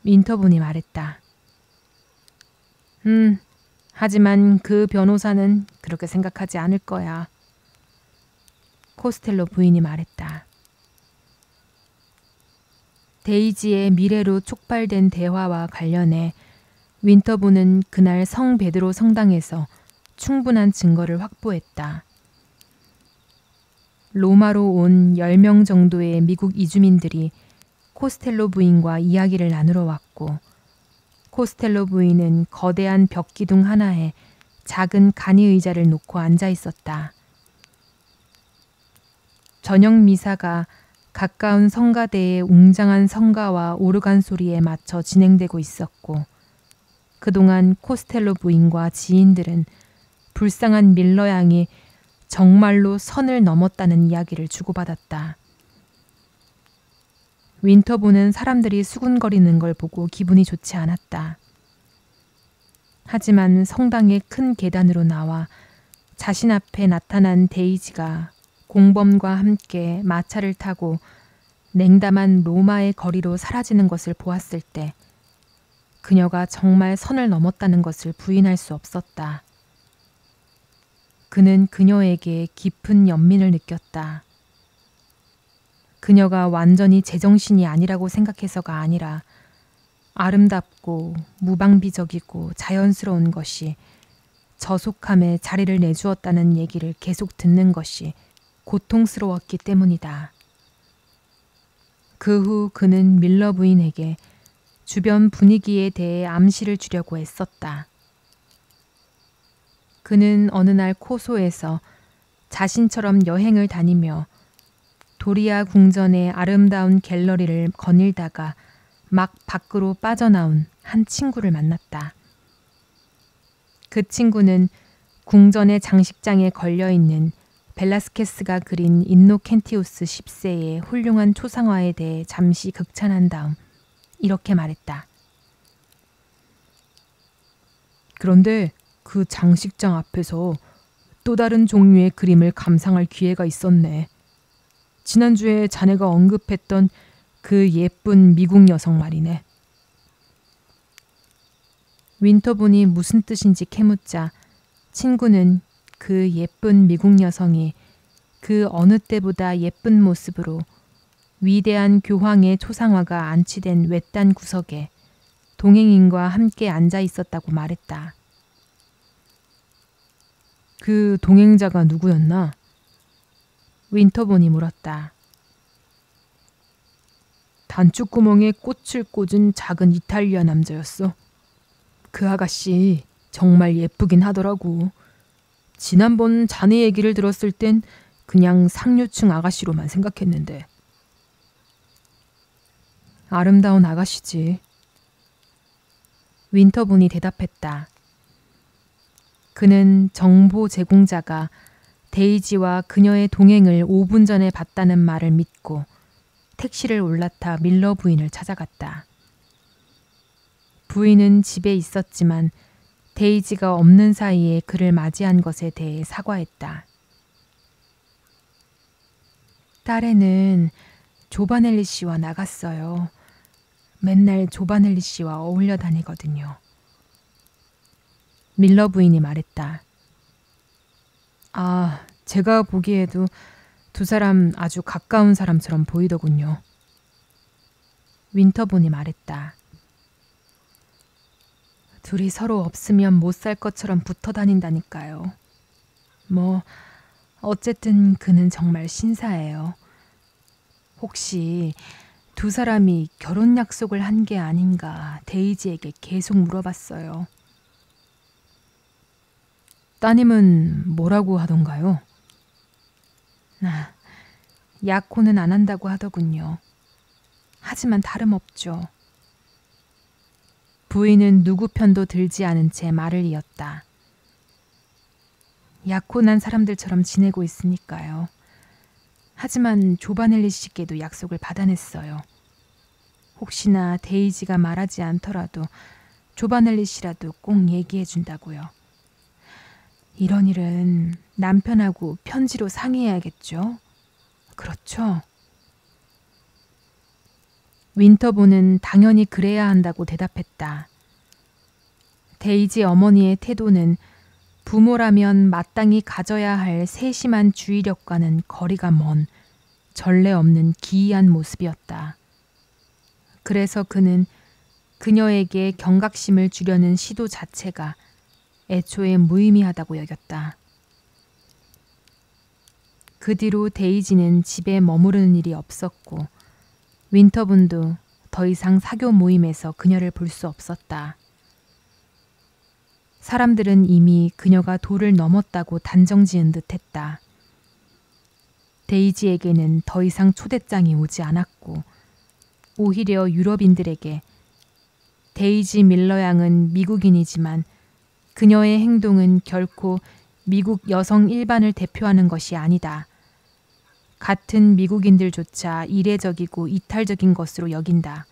윈터본이 말했다. 하지만 그 변호사는 그렇게 생각하지 않을 거야. 코스텔로 부인이 말했다. 데이지의 미래로 촉발된 대화와 관련해 윈터본은 그날 성 베드로 성당에서 충분한 증거를 확보했다. 로마로 온 10명 정도의 미국 이주민들이 코스텔로 부인과 이야기를 나누러 왔고 코스텔로 부인은 거대한 벽기둥 하나에 작은 간이 의자를 놓고 앉아 있었다. 저녁 미사가 가까운 성가대의 웅장한 성가와 오르간 소리에 맞춰 진행되고 있었고 그동안 코스텔로 부인과 지인들은 불쌍한 밀러 양이 정말로 선을 넘었다는 이야기를 주고받았다. 윈터본은 사람들이 수군거리는 걸 보고 기분이 좋지 않았다. 하지만 성당의 큰 계단으로 나와 자신 앞에 나타난 데이지가 공범과 함께 마차를 타고 냉담한 로마의 거리로 사라지는 것을 보았을 때 그녀가 정말 선을 넘었다는 것을 부인할 수 없었다. 그는 그녀에게 깊은 연민을 느꼈다. 그녀가 완전히 제정신이 아니라고 생각해서가 아니라 아름답고 무방비적이고 자연스러운 것이 저속함에 자리를 내주었다는 얘기를 계속 듣는 것이 고통스러웠기 때문이다. 그 후 그는 밀러 부인에게 주변 분위기에 대해 암시를 주려고 애썼다. 그는 어느 날 코소에서 자신처럼 여행을 다니며 도리아 궁전의 아름다운 갤러리를 거닐다가 막 밖으로 빠져나온 한 친구를 만났다. 그 친구는 궁전의 장식장에 걸려있는 벨라스케스가 그린 인노켄티우스 10세의 훌륭한 초상화에 대해 잠시 극찬한 다음 이렇게 말했다. 그런데 그 장식장 앞에서 또 다른 종류의 그림을 감상할 기회가 있었네. 지난주에 자네가 언급했던 그 예쁜 미국 여성 말이네. 윈터본이 무슨 뜻인지 캐묻자 친구는 그 예쁜 미국 여성이 그 어느 때보다 예쁜 모습으로 위대한 교황의 초상화가 안치된 외딴 구석에 동행인과 함께 앉아 있었다고 말했다. 그 동행자가 누구였나? 윈터본이 물었다. 단추구멍에 꽃을 꽂은 작은 이탈리아 남자였어. 그 아가씨 정말 예쁘긴 하더라고. 지난번 자네 얘기를 들었을 땐 그냥 상류층 아가씨로만 생각했는데. 아름다운 아가씨지. 윈터본이 대답했다. 그는 정보 제공자가 데이지와 그녀의 동행을 5분 전에 봤다는 말을 믿고 택시를 올라타 밀러 부인을 찾아갔다. 부인은 집에 있었지만 데이지가 없는 사이에 그를 맞이한 것에 대해 사과했다. 딸애는 조바넬리 씨와 나갔어요. 맨날 조바넬리 씨와 어울려 다니거든요. 밀러 부인이 말했다. 아, 제가 보기에도 두 사람 아주 가까운 사람처럼 보이더군요. 윈터본이 말했다. 둘이 서로 없으면 못 살 것처럼 붙어 다닌다니까요. 뭐 어쨌든 그는 정말 신사예요. 혹시 두 사람이 결혼 약속을 한 게 아닌가 데이지에게 계속 물어봤어요. 따님은 뭐라고 하던가요? 약혼은 안 한다고 하더군요. 하지만 다름없죠. 부인은 누구 편도 들지 않은 채 말을 이었다. 약혼한 사람들처럼 지내고 있으니까요. 하지만 조바넬리 씨께도 약속을 받아냈어요. 혹시나 데이지가 말하지 않더라도 조바넬리 씨라도 꼭 얘기해 준다고요. 이런 일은 남편하고 편지로 상의해야겠죠? 그렇죠? 윈터본은 당연히 그래야 한다고 대답했다. 데이지 어머니의 태도는 부모라면 마땅히 가져야 할 세심한 주의력과는 거리가 먼 전례 없는 기이한 모습이었다. 그래서 그는 그녀에게 경각심을 주려는 시도 자체가 애초에 무의미하다고 여겼다. 그 뒤로 데이지는 집에 머무르는 일이 없었고 윈터본도 더 이상 사교 모임에서 그녀를 볼 수 없었다. 사람들은 이미 그녀가 도를 넘었다고 단정지은 듯했다. 데이지에게는 더 이상 초대장이 오지 않았고 오히려 유럽인들에게 데이지 밀러 양은 미국인이지만 그녀의 행동은 결코 미국 여성 일반을 대표하는 것이 아니다. 같은 미국인들조차 이례적이고 이탈적인 것으로 여긴다.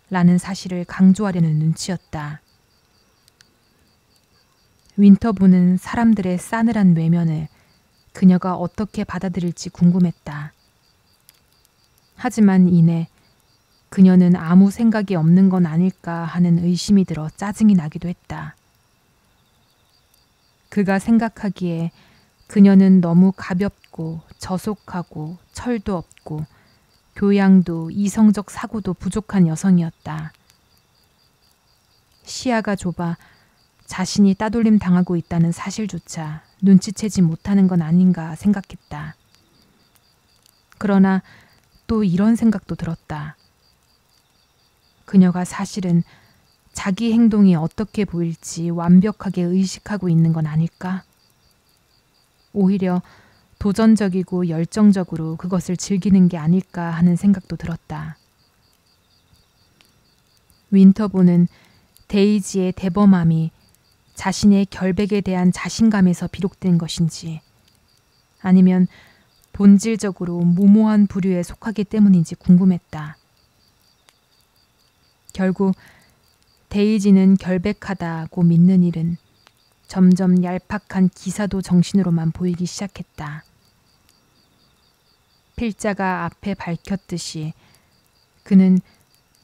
라는 사실을 강조하려는 눈치였다. 윈터본은 사람들의 싸늘한 외면을 그녀가 어떻게 받아들일지 궁금했다. 하지만 이내 그녀는 아무 생각이 없는 건 아닐까 하는 의심이 들어 짜증이 나기도 했다. 그가 생각하기에 그녀는 너무 가볍고 저속하고 철도 없고 교양도 이성적 사고도 부족한 여성이었다. 시야가 좁아 자신이 따돌림 당하고 있다는 사실조차 눈치채지 못하는 건 아닌가 생각했다. 그러나 또 이런 생각도 들었다. 그녀가 사실은 자기 행동이 어떻게 보일지 완벽하게 의식하고 있는 건 아닐까? 오히려 도전적이고 열정적으로 그것을 즐기는 게 아닐까 하는 생각도 들었다. 윈터보는 데이지의 대범함이 자신의 결백에 대한 자신감에서 비롯된 것인지 아니면 본질적으로 무모한 부류에 속하기 때문인지 궁금했다. 결국 데이지는 결백하다고 믿는 일은 점점 얄팍한 기사도 정신으로만 보이기 시작했다. 필자가 앞에 밝혔듯이 그는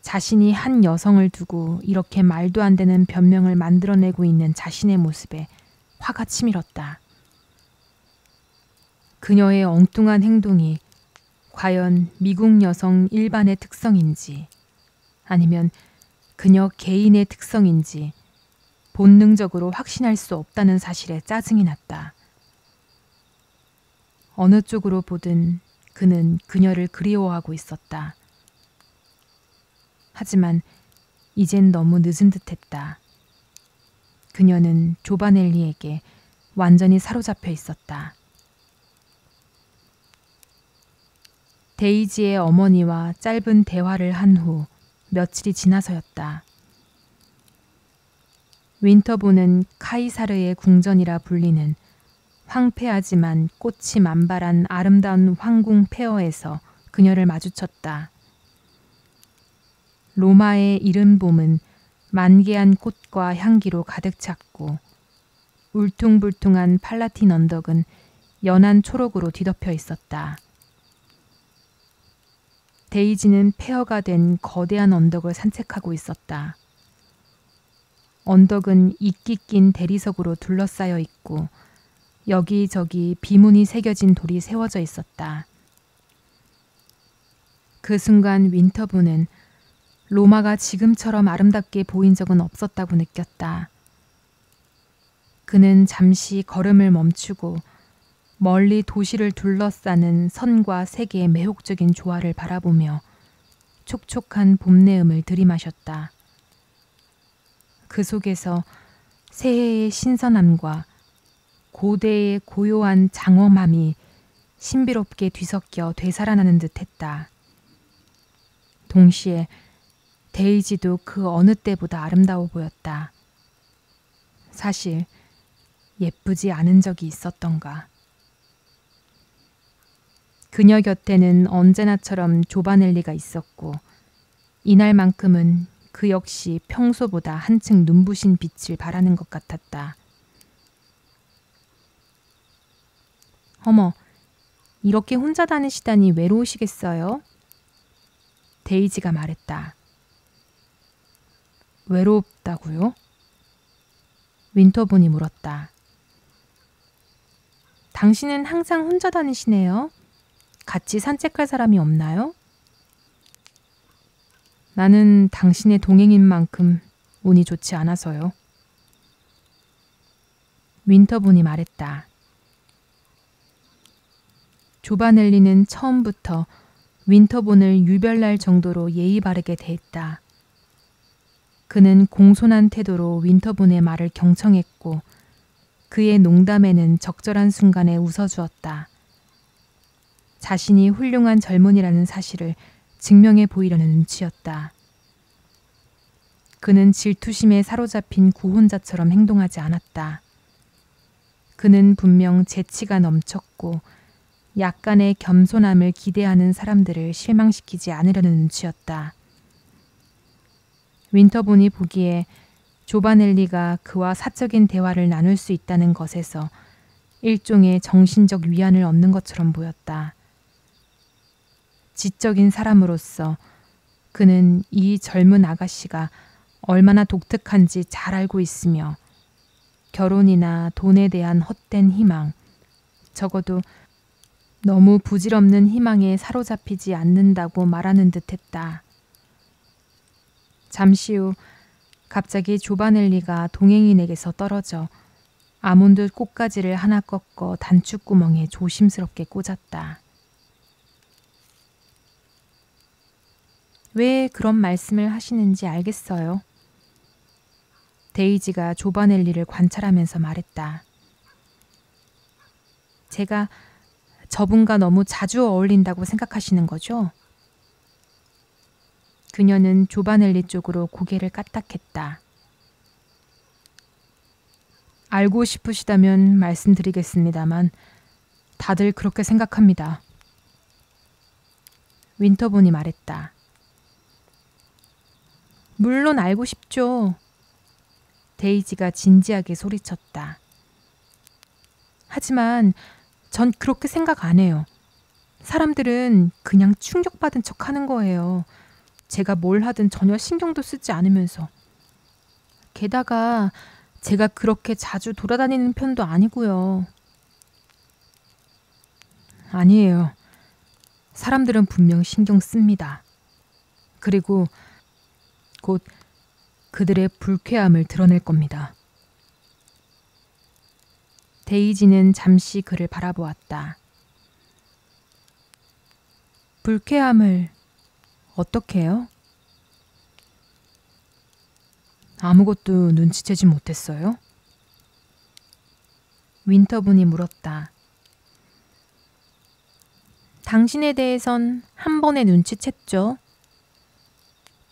자신이 한 여성을 두고 이렇게 말도 안 되는 변명을 만들어내고 있는 자신의 모습에 화가 치밀었다. 그녀의 엉뚱한 행동이 과연 미국 여성 일반의 특성인지 아니면 그녀 개인의 특성인지 본능적으로 확신할 수 없다는 사실에 짜증이 났다. 어느 쪽으로 보든 그는 그녀를 그리워하고 있었다. 하지만 이젠 너무 늦은 듯했다. 그녀는 조바넬리에게 완전히 사로잡혀 있었다. 데이지의 어머니와 짧은 대화를 한 후 며칠이 지나서였다. 윈터보는 카이사르의 궁전이라 불리는 황폐하지만 꽃이 만발한 아름다운 황궁 폐허에서 그녀를 마주쳤다. 로마의 이른 봄은 만개한 꽃과 향기로 가득 찼고 울퉁불퉁한 팔라틴 언덕은 연한 초록으로 뒤덮여 있었다. 데이지는 폐허가 된 거대한 언덕을 산책하고 있었다. 언덕은 이끼 낀 대리석으로 둘러싸여 있고 여기저기 비문이 새겨진 돌이 세워져 있었다. 그 순간 윈터보는 로마가 지금처럼 아름답게 보인 적은 없었다고 느꼈다. 그는 잠시 걸음을 멈추고 멀리 도시를 둘러싸는 선과 색의 매혹적인 조화를 바라보며 촉촉한 봄내음을 들이마셨다. 그 속에서 새해의 신선함과 고대의 고요한 장엄함이 신비롭게 뒤섞여 되살아나는 듯 했다. 동시에 데이지도 그 어느 때보다 아름다워 보였다. 사실 예쁘지 않은 적이 있었던가. 그녀 곁에는 언제나처럼 조바넬리가 있었고 이날만큼은 그 역시 평소보다 한층 눈부신 빛을 발하는 것 같았다. 어머, 이렇게 혼자 다니시다니 외로우시겠어요? 데이지가 말했다. 외롭다고요? 윈터본이 물었다. 당신은 항상 혼자 다니시네요. 같이 산책할 사람이 없나요? 나는 당신의 동행인 만큼 운이 좋지 않아서요. 윈터본이 말했다. 조바넬리는 처음부터 윈터본을 유별날 정도로 예의 바르게 대했다. 그는 공손한 태도로 윈터본의 말을 경청했고 그의 농담에는 적절한 순간에 웃어주었다. 자신이 훌륭한 젊은이라는 사실을 증명해 보이려는 눈치였다. 그는 질투심에 사로잡힌 구혼자처럼 행동하지 않았다. 그는 분명 재치가 넘쳤고 약간의 겸손함을 기대하는 사람들을 실망시키지 않으려는 눈치였다. 윈터본이 보기에 조바넬리가 그와 사적인 대화를 나눌 수 있다는 것에서 일종의 정신적 위안을 얻는 것처럼 보였다. 지적인 사람으로서 그는 이 젊은 아가씨가 얼마나 독특한지 잘 알고 있으며 결혼이나 돈에 대한 헛된 희망, 적어도 너무 부질없는 희망에 사로잡히지 않는다고 말하는 듯했다. 잠시 후 갑자기 조바넬리가 동행인에게서 떨어져 아몬드 꽃가지를 하나 꺾어 단추구멍에 조심스럽게 꽂았다. 왜 그런 말씀을 하시는지 알겠어요. 데이지가 조바넬리를 관찰하면서 말했다. 제가 저분과 너무 자주 어울린다고 생각하시는 거죠? 그녀는 조바넬리 쪽으로 고개를 까딱했다. 알고 싶으시다면 말씀드리겠습니다만 다들 그렇게 생각합니다. 윈터본이 말했다. 물론 알고 싶죠. 데이지가 진지하게 소리쳤다. 하지만 전 그렇게 생각 안 해요. 사람들은 그냥 충격받은 척 하는 거예요. 제가 뭘 하든 전혀 신경도 쓰지 않으면서. 게다가 제가 그렇게 자주 돌아다니는 편도 아니고요. 아니에요. 사람들은 분명 신경 씁니다. 그리고 곧 그들의 불쾌함을 드러낼 겁니다. 데이지는 잠시 그를 바라보았다. 불쾌함을 어떻게 해요? 아무것도 눈치채지 못했어요? 윈터분이 물었다. 당신에 대해선 한 번에 눈치챘죠.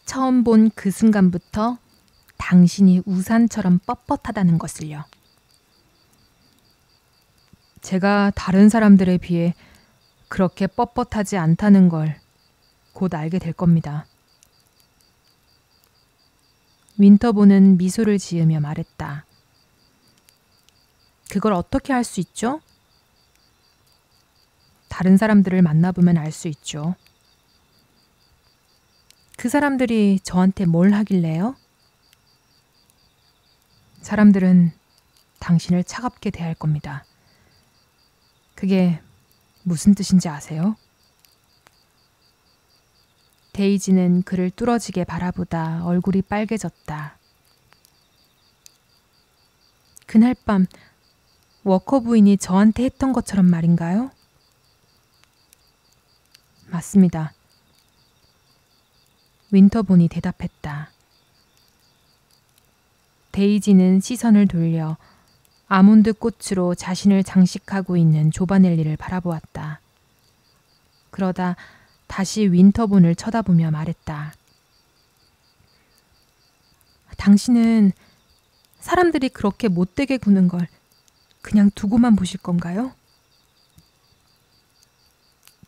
처음 본 그 순간부터 당신이 우산처럼 뻣뻣하다는 것을요. 제가 다른 사람들에 비해 그렇게 뻣뻣하지 않다는 걸 곧 알게 될 겁니다. 윈터본은 미소를 지으며 말했다. 그걸 어떻게 할 수 있죠? 다른 사람들을 만나보면 알 수 있죠. 그 사람들이 저한테 뭘 하길래요? 사람들은 당신을 차갑게 대할 겁니다. 그게 무슨 뜻인지 아세요? 데이지는 그를 뚫어지게 바라보다 얼굴이 빨개졌다. 그날 밤 워커 부인이 저한테 했던 것처럼 말인가요? 맞습니다. 윈터본이 대답했다. 데이지는 시선을 돌려 아몬드 꽃으로 자신을 장식하고 있는 조바넬리를 바라보았다. 그러다 다시 윈터본을 쳐다보며 말했다. 당신은 사람들이 그렇게 못되게 구는 걸 그냥 두고만 보실 건가요?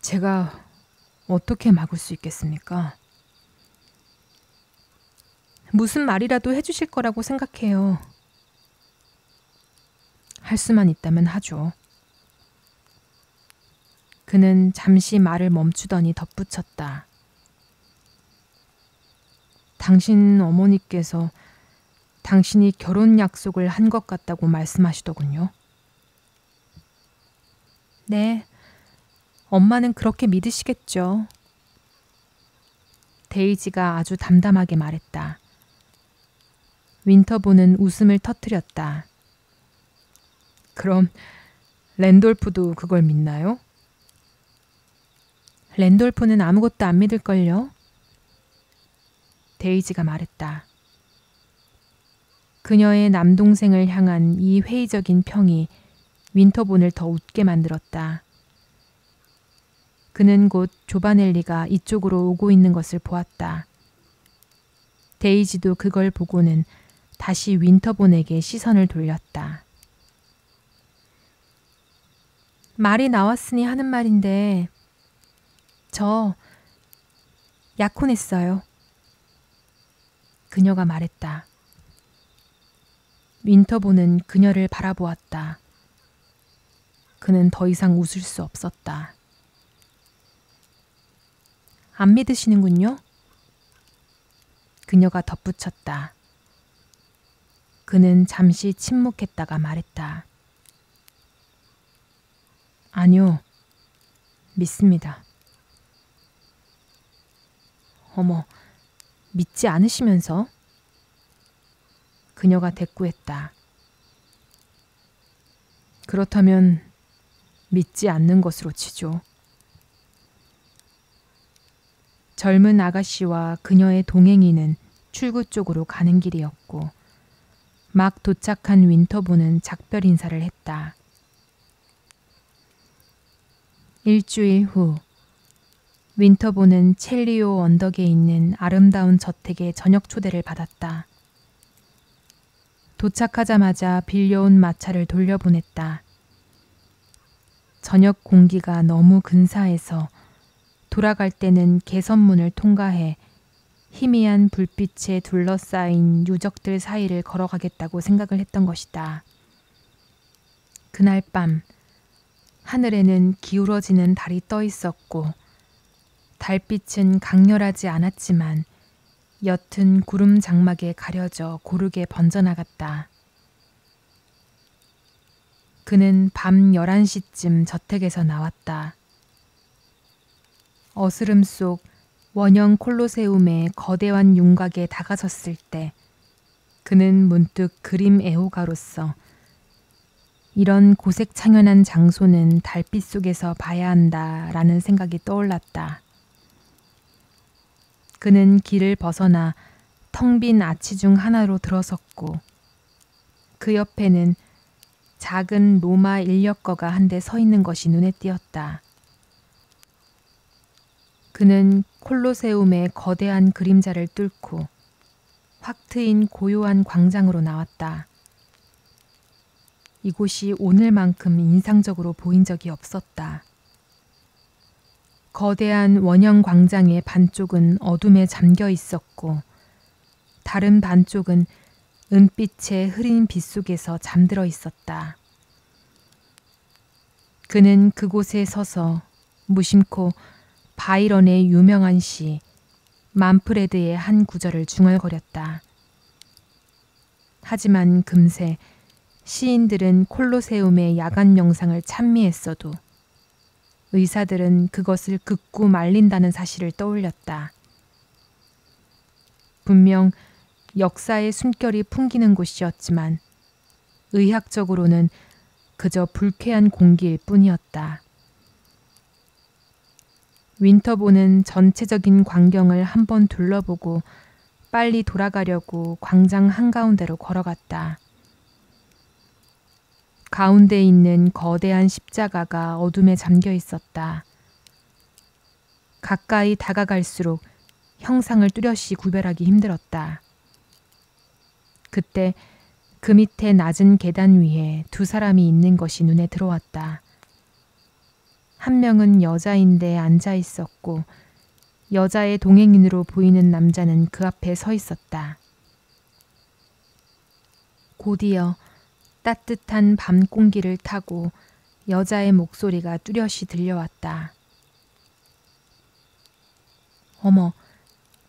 제가 어떻게 막을 수 있겠습니까? 무슨 말이라도 해주실 거라고 생각해요. 할 수만 있다면 하죠. 그는 잠시 말을 멈추더니 덧붙였다. 당신 어머니께서 당신이 결혼 약속을 한 것 같다고 말씀하시더군요. 네, 엄마는 그렇게 믿으시겠죠. 데이지가 아주 담담하게 말했다. 윈터본은 웃음을 터뜨렸다. 그럼 랜돌프도 그걸 믿나요? 랜돌프는 아무것도 안 믿을걸요? 데이지가 말했다. 그녀의 남동생을 향한 이 회의적인 평이 윈터본을 더 웃게 만들었다. 그는 곧 조바넬리가 이쪽으로 오고 있는 것을 보았다. 데이지도 그걸 보고는 다시 윈터본에게 시선을 돌렸다. 말이 나왔으니 하는 말인데 저 약혼했어요. 그녀가 말했다. 윈터본은 그녀를 바라보았다. 그는 더 이상 웃을 수 없었다. 안 믿으시는군요? 그녀가 덧붙였다. 그는 잠시 침묵했다가 말했다. 아니요. 믿습니다. 어머, 믿지 않으시면서? 그녀가 대꾸했다. 그렇다면 믿지 않는 것으로 치죠. 젊은 아가씨와 그녀의 동행인은 출구 쪽으로 가는 길이었고 막 도착한 윈터보는 작별 인사를 했다. 일주일 후 윈터보는 첼리오 언덕에 있는 아름다운 저택에 저녁 초대를 받았다. 도착하자마자 빌려온 마차를 돌려보냈다. 저녁 공기가 너무 근사해서 돌아갈 때는 개선문을 통과해 희미한 불빛에 둘러싸인 유적들 사이를 걸어가겠다고 생각을 했던 것이다. 그날 밤 하늘에는 기울어지는 달이 떠 있었고 달빛은 강렬하지 않았지만 옅은 구름 장막에 가려져 고르게 번져나갔다. 그는 밤 11시쯤 저택에서 나왔다. 어스름 속 원형 콜로세움의 거대한 윤곽에 다가섰을 때 그는 문득 그림 애호가로서 이런 고색창연한 장소는 달빛 속에서 봐야 한다라는 생각이 떠올랐다. 그는 길을 벗어나 텅 빈 아치 중 하나로 들어섰고 그 옆에는 작은 로마 인력거가 한 대 서 있는 것이 눈에 띄었다. 그는 콜로세움의 거대한 그림자를 뚫고 확 트인 고요한 광장으로 나왔다. 이곳이 오늘만큼 인상적으로 보인 적이 없었다. 거대한 원형 광장의 반쪽은 어둠에 잠겨 있었고 다른 반쪽은 은빛의 흐린 빛 속에서 잠들어 있었다. 그는 그곳에 서서 무심코 바이런의 유명한 시 만프레드의 한 구절을 중얼거렸다. 하지만 금세 시인들은 콜로세움의 야간 명상을 찬미했어도 의사들은 그것을 극구 말린다는 사실을 떠올렸다. 분명 역사의 숨결이 풍기는 곳이었지만 의학적으로는 그저 불쾌한 공기일 뿐이었다. 윈터보는 전체적인 광경을 한번 둘러보고 빨리 돌아가려고 광장 한가운데로 걸어갔다. 가운데 있는 거대한 십자가가 어둠에 잠겨 있었다. 가까이 다가갈수록 형상을 뚜렷이 구별하기 힘들었다. 그때 그 밑에 낮은 계단 위에 두 사람이 있는 것이 눈에 들어왔다. 한 명은 여자인데 앉아 있었고 여자의 동행인으로 보이는 남자는 그 앞에 서 있었다. 곧이어 따뜻한 밤 공기를 타고 여자의 목소리가 뚜렷이 들려왔다. 어머,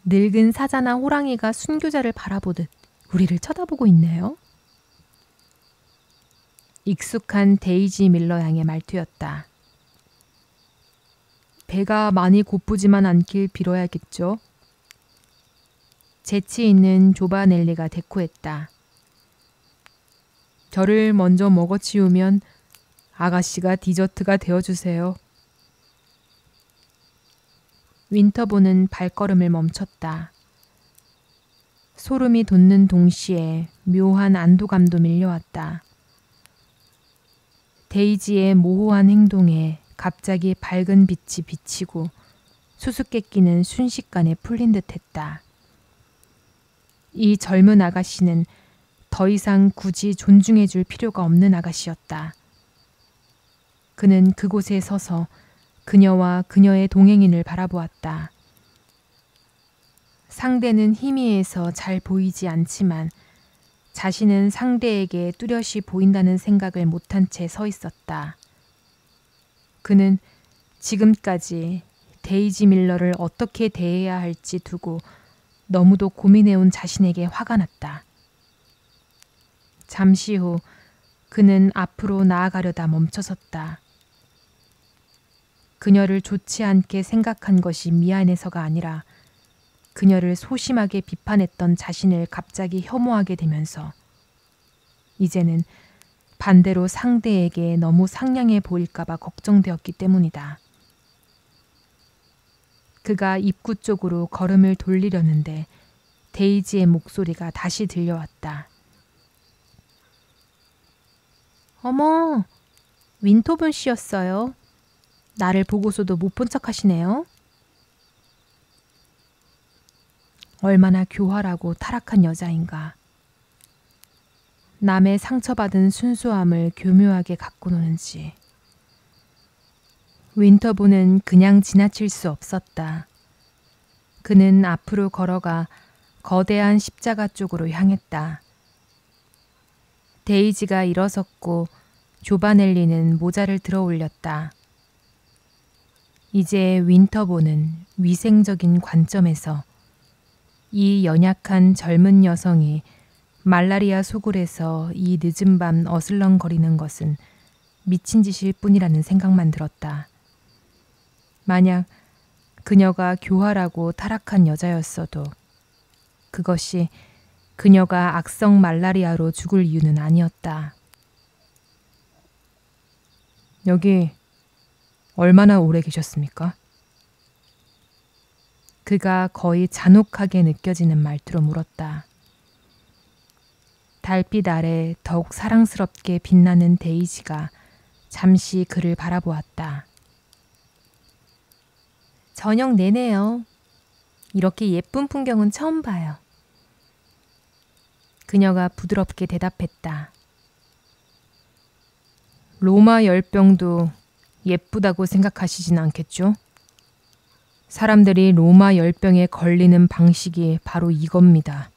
늙은 사자나 호랑이가 순교자를 바라보듯 우리를 쳐다보고 있네요. 익숙한 데이지 밀러 양의 말투였다. 배가 많이 고프지만 않길 빌어야겠죠. 재치 있는 조바넬리가 대꾸했다. 저를 먼저 먹어치우면 아가씨가 디저트가 되어주세요. 윈터보는 발걸음을 멈췄다. 소름이 돋는 동시에 묘한 안도감도 밀려왔다. 데이지의 모호한 행동에 갑자기 밝은 빛이 비치고 수수께끼는 순식간에 풀린 듯했다. 이 젊은 아가씨는 더 이상 굳이 존중해줄 필요가 없는 아가씨였다. 그는 그곳에 서서 그녀와 그녀의 동행인을 바라보았다. 상대는 희미해서 잘 보이지 않지만 자신은 상대에게 뚜렷이 보인다는 생각을 못한 채 서 있었다. 그는 지금까지 데이지 밀러를 어떻게 대해야 할지 두고 너무도 고민해온 자신에게 화가 났다. 잠시 후 그는 앞으로 나아가려다 멈춰섰다. 그녀를 좋지 않게 생각한 것이 미안해서가 아니라 그녀를 소심하게 비판했던 자신을 갑자기 혐오하게 되면서 이제는 반대로 상대에게 너무 상냥해 보일까봐 걱정되었기 때문이다. 그가 입구 쪽으로 걸음을 돌리려는데 데이지의 목소리가 다시 들려왔다. 어머, 윈터본 씨였어요. 나를 보고서도 못 본 척 하시네요. 얼마나 교활하고 타락한 여자인가. 남의 상처받은 순수함을 교묘하게 갖고 노는지. 윈터본은 그냥 지나칠 수 없었다. 그는 앞으로 걸어가 거대한 십자가 쪽으로 향했다. 데이지가 일어섰고 조바넬리는 모자를 들어 올렸다. 이제 윈터본은 위생적인 관점에서 이 연약한 젊은 여성이 말라리아 소굴에서 이 늦은 밤 어슬렁거리는 것은 미친 짓일 뿐이라는 생각만 들었다. 만약 그녀가 교활하고 타락한 여자였어도 그것이 그녀가 악성 말라리아로 죽을 이유는 아니었다. 여기 얼마나 오래 계셨습니까? 그가 거의 잔혹하게 느껴지는 말투로 물었다. 달빛 아래 더욱 사랑스럽게 빛나는 데이지가 잠시 그를 바라보았다. 저녁 내내요. 이렇게 예쁜 풍경은 처음 봐요. 그녀가 부드럽게 대답했다. 로마 열병도 예쁘다고 생각하시진 않겠죠? 사람들이 로마 열병에 걸리는 방식이 바로 이겁니다.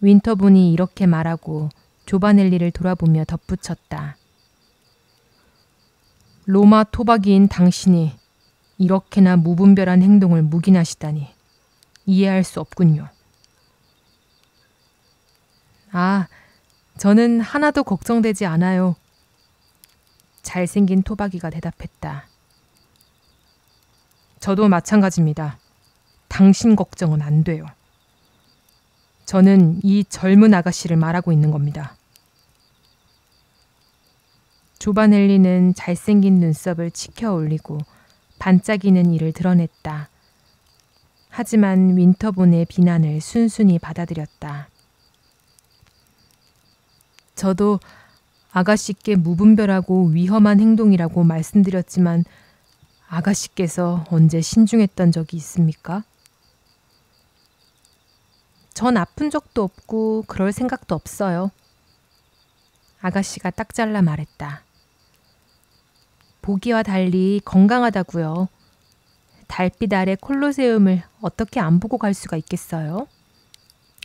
윈터본이 이렇게 말하고 조바넬리를 돌아보며 덧붙였다. 로마 토박이인 당신이 이렇게나 무분별한 행동을 묵인하시다니 이해할 수 없군요. 아, 저는 하나도 걱정되지 않아요. 잘생긴 토박이가 대답했다. 저도 마찬가지입니다. 당신 걱정은 안 돼요. 저는 이 젊은 아가씨를 말하고 있는 겁니다. 조바넬리는 잘생긴 눈썹을 치켜 올리고 반짝이는 이를 드러냈다. 하지만 윈터본의 비난을 순순히 받아들였다. 저도 아가씨께 무분별하고 위험한 행동이라고 말씀드렸지만 아가씨께서 언제 신중했던 적이 있습니까? 전 아픈 적도 없고 그럴 생각도 없어요. 아가씨가 딱 잘라 말했다. 보기와 달리 건강하다고요. 달빛 아래 콜로세움을 어떻게 안 보고 갈 수가 있겠어요?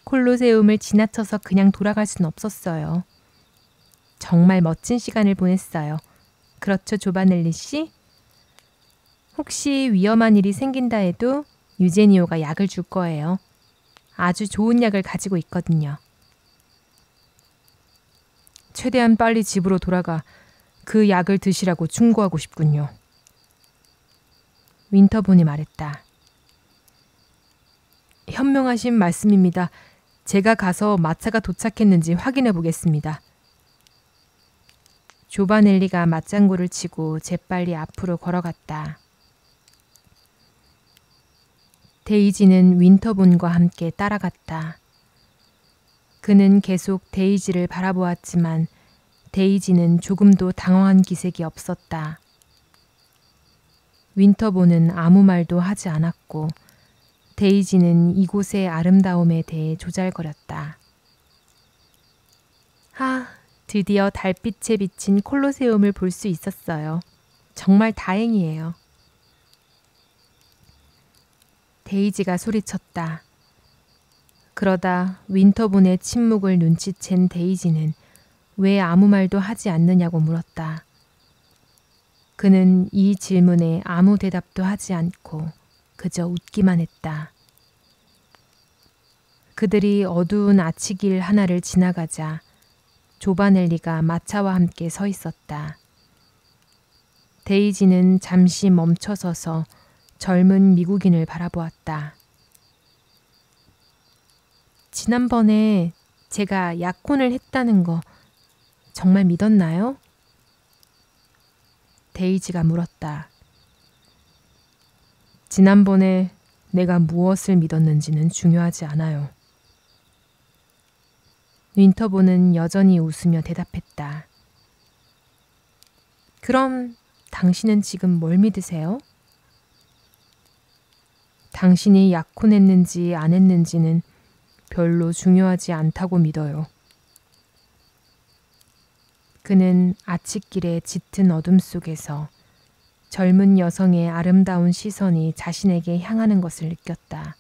콜로세움을 지나쳐서 그냥 돌아갈 수는 없었어요. 정말 멋진 시간을 보냈어요. 그렇죠, 조바넬리 씨? 혹시 위험한 일이 생긴다 해도 유제니오가 약을 줄 거예요. 아주 좋은 약을 가지고 있거든요. 최대한 빨리 집으로 돌아가 그 약을 드시라고 충고하고 싶군요. 윈터본이 말했다. 현명하신 말씀입니다. 제가 가서 마차가 도착했는지 확인해 보겠습니다. 조바넬리가 맞장구를 치고 재빨리 앞으로 걸어갔다. 데이지는 윈터본과 함께 따라갔다. 그는 계속 데이지를 바라보았지만 데이지는 조금도 당황한 기색이 없었다. 윈터본은 아무 말도 하지 않았고 데이지는 이곳의 아름다움에 대해 조잘거렸다. 아, 드디어 달빛에 비친 콜로세움을 볼 수 있었어요. 정말 다행이에요. 데이지가 소리쳤다. 그러다 윈터본의 침묵을 눈치챈 데이지는 왜 아무 말도 하지 않느냐고 물었다. 그는 이 질문에 아무 대답도 하지 않고 그저 웃기만 했다. 그들이 어두운 아치길 하나를 지나가자 조바넬리가 마차와 함께 서 있었다. 데이지는 잠시 멈춰서서 젊은 미국인을 바라보았다. 지난번에 제가 약혼을 했다는 거 정말 믿었나요? 데이지가 물었다. 지난번에 내가 무엇을 믿었는지는 중요하지 않아요. 윈터본은 여전히 웃으며 대답했다. 그럼 당신은 지금 뭘 믿으세요? 당신이 약혼했는지 안 했는지는 별로 중요하지 않다고 믿어요. 그는 아침길의 짙은 어둠 속에서 젊은 여성의 아름다운 시선이 자신에게 향하는 것을 느꼈다.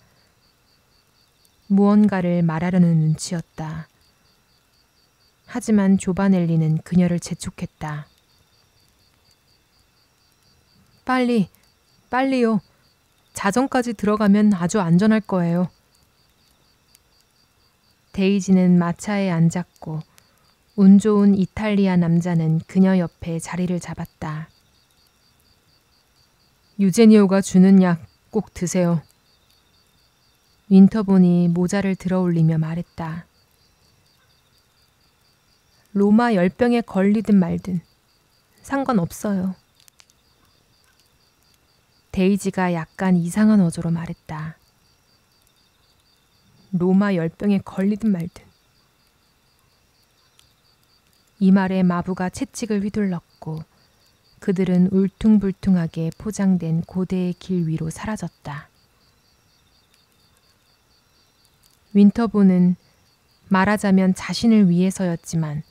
무언가를 말하려는 눈치였다. 하지만 조바넬리는 그녀를 재촉했다. 빨리요. 자정까지 들어가면 아주 안전할 거예요. 데이지는 마차에 앉았고 운 좋은 이탈리아 남자는 그녀 옆에 자리를 잡았다. 유제니오가 주는 약 꼭 드세요. 윈터본이 모자를 들어올리며 말했다. 로마 열병에 걸리든 말든 상관없어요. 데이지가 약간 이상한 어조로 말했다. 로마 열병에 걸리든 말든. 이 말에 마부가 채찍을 휘둘렀고 그들은 울퉁불퉁하게 포장된 고대의 길 위로 사라졌다. 윈터본은 말하자면 자신을 위해서였지만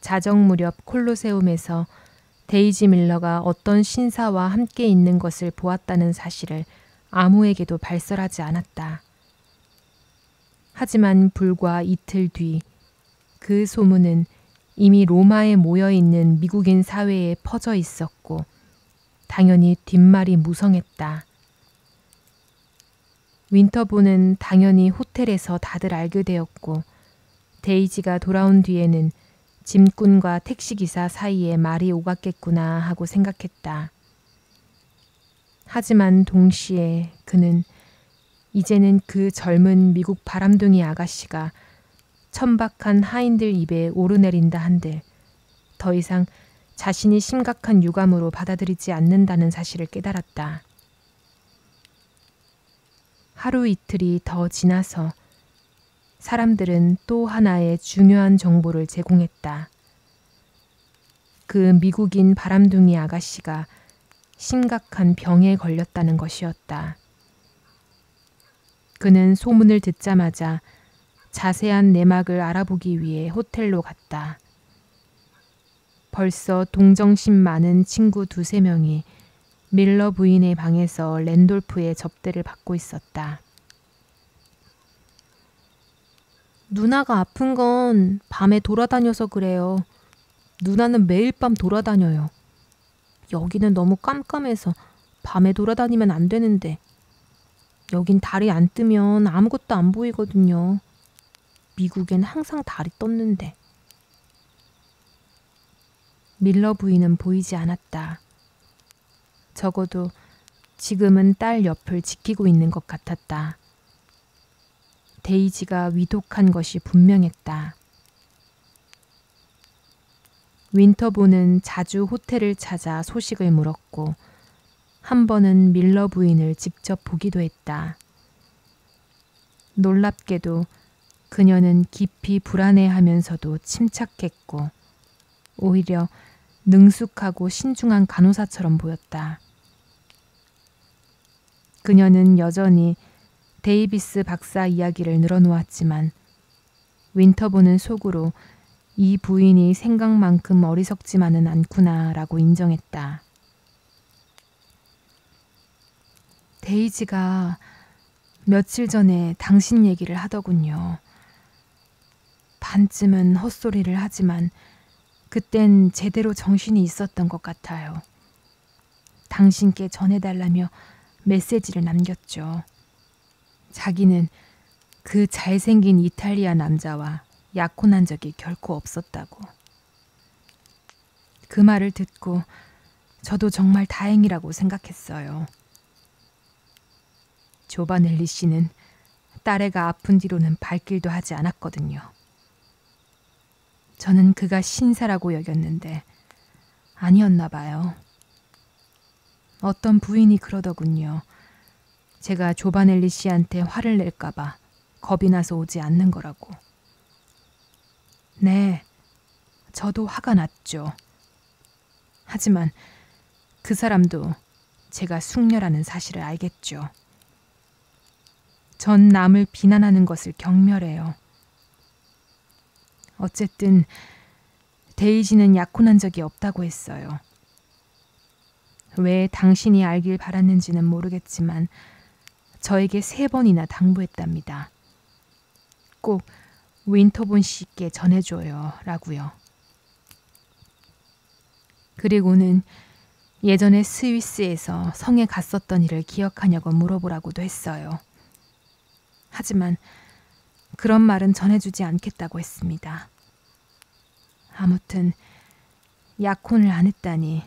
자정 무렵 콜로세움에서 데이지 밀러가 어떤 신사와 함께 있는 것을 보았다는 사실을 아무에게도 발설하지 않았다. 하지만 불과 이틀 뒤 그 소문은 이미 로마에 모여있는 미국인 사회에 퍼져 있었고 당연히 뒷말이 무성했다. 윈터본은 당연히 호텔에서 다들 알게 되었고 데이지가 돌아온 뒤에는 짐꾼과 택시기사 사이에 말이 오갔겠구나 하고 생각했다. 하지만 동시에 그는 이제는 그 젊은 미국 바람둥이 아가씨가 천박한 하인들 입에 오르내린다 한들 더 이상 자신이 심각한 유감으로 받아들이지 않는다는 사실을 깨달았다. 하루 이틀이 더 지나서 사람들은 또 하나의 중요한 정보를 제공했다. 그 미국인 바람둥이 아가씨가 심각한 병에 걸렸다는 것이었다. 그는 소문을 듣자마자 자세한 내막을 알아보기 위해 호텔로 갔다. 벌써 동정심 많은 친구 2-3명이 밀러 부인의 방에서 랜돌프의 접대를 받고 있었다. 누나가 아픈 건 밤에 돌아다녀서 그래요. 누나는 매일 밤 돌아다녀요. 여기는 너무 깜깜해서 밤에 돌아다니면 안 되는데 여긴 달이 안 뜨면 아무것도 안 보이거든요. 미국엔 항상 달이 떴는데. 밀러 부인은 보이지 않았다. 적어도 지금은 딸 옆을 지키고 있는 것 같았다. 데이지가 위독한 것이 분명했다. 윈터본은 자주 호텔을 찾아 소식을 물었고 한 번은 밀러 부인을 직접 보기도 했다. 놀랍게도 그녀는 깊이 불안해하면서도 침착했고 오히려 능숙하고 신중한 간호사처럼 보였다. 그녀는 여전히 데이비스 박사 이야기를 늘어놓았지만 윈터본은 속으로 이 부인이 생각만큼 어리석지만은 않구나라고 인정했다. 데이지가 며칠 전에 당신 얘기를 하더군요. 반쯤은 헛소리를 하지만 그땐 제대로 정신이 있었던 것 같아요. 당신께 전해달라며 메시지를 남겼죠. 자기는 그 잘생긴 이탈리아 남자와 약혼한 적이 결코 없었다고. 그 말을 듣고 저도 정말 다행이라고 생각했어요. 조바넬리 씨는 딸애가 아픈 뒤로는 발길도 하지 않았거든요. 저는 그가 신사라고 여겼는데 아니었나 봐요. 어떤 부인이 그러더군요. 제가 조바넬리 씨한테 화를 낼까봐 겁이 나서 오지 않는 거라고. 네, 저도 화가 났죠. 하지만 그 사람도 제가 숙녀라는 사실을 알겠죠. 전 남을 비난하는 것을 경멸해요. 어쨌든 데이지는 약혼한 적이 없다고 했어요. 왜 당신이 알길 바랐는지는 모르겠지만 저에게 3번이나 당부했답니다. 꼭 윈터본 씨께 전해줘요 라고요. 그리고는 예전에 스위스에서 성에 갔었던 일을 기억하냐고 물어보라고도 했어요. 하지만 그런 말은 전해주지 않겠다고 했습니다. 아무튼 약혼을 안 했다니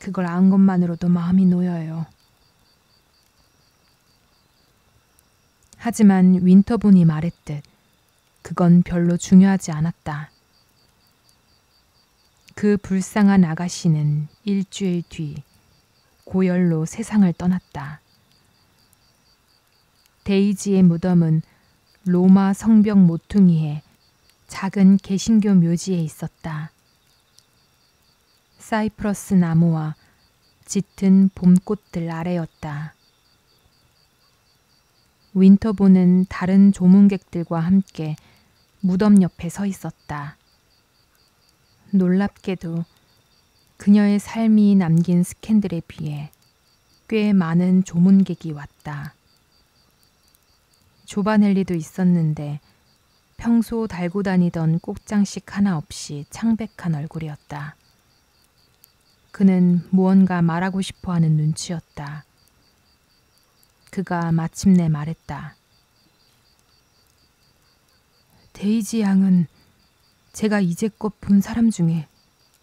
그걸 안 것만으로도 마음이 놓여요. 하지만 윈터본이 말했듯 그건 별로 중요하지 않았다. 그 불쌍한 아가씨는 일주일 뒤 고열로 세상을 떠났다. 데이지의 무덤은 로마 성벽 모퉁이에 작은 개신교 묘지에 있었다. 사이프러스 나무와 짙은 봄꽃들 아래였다. 윈터본은 다른 조문객들과 함께 무덤 옆에 서 있었다. 놀랍게도 그녀의 삶이 남긴 스캔들에 비해 꽤 많은 조문객이 왔다. 조바넬리도 있었는데 평소 달고 다니던 꼭장식 하나 없이 창백한 얼굴이었다. 그는 무언가 말하고 싶어 하는 눈치였다. 그가 마침내 말했다. 데이지 양은 제가 이제껏 본 사람 중에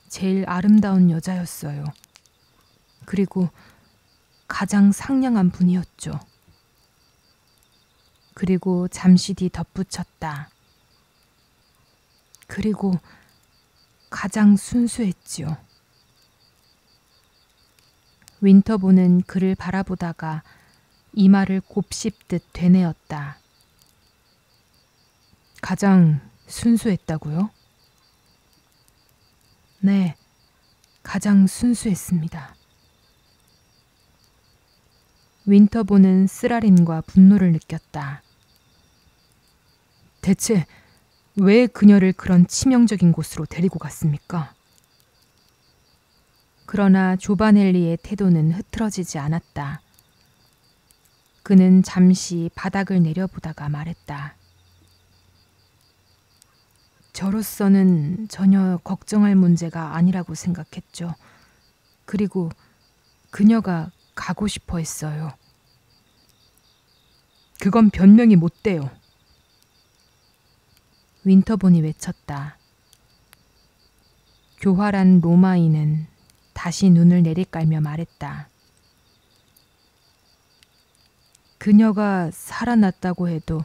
제일 아름다운 여자였어요. 그리고 가장 상냥한 분이었죠. 그리고 잠시 뒤 덧붙였다. 그리고 가장 순수했지요. 윈터본은 그를 바라보다가 이마를 곱씹듯 되뇌었다. 가장 순수했다고요? 네, 가장 순수했습니다. 윈터본은 쓰라림과 분노를 느꼈다. 대체 왜 그녀를 그런 치명적인 곳으로 데리고 갔습니까? 그러나 조바넬리의 태도는 흐트러지지 않았다. 그는 잠시 바닥을 내려보다가 말했다. 저로서는 전혀 걱정할 문제가 아니라고 생각했죠. 그리고 그녀가 가고 싶어 했어요. 그건 변명이 못 돼요. 윈터본이 외쳤다. 교활한 로마인은 다시 눈을 내리깔며 말했다. 그녀가 살아났다고 해도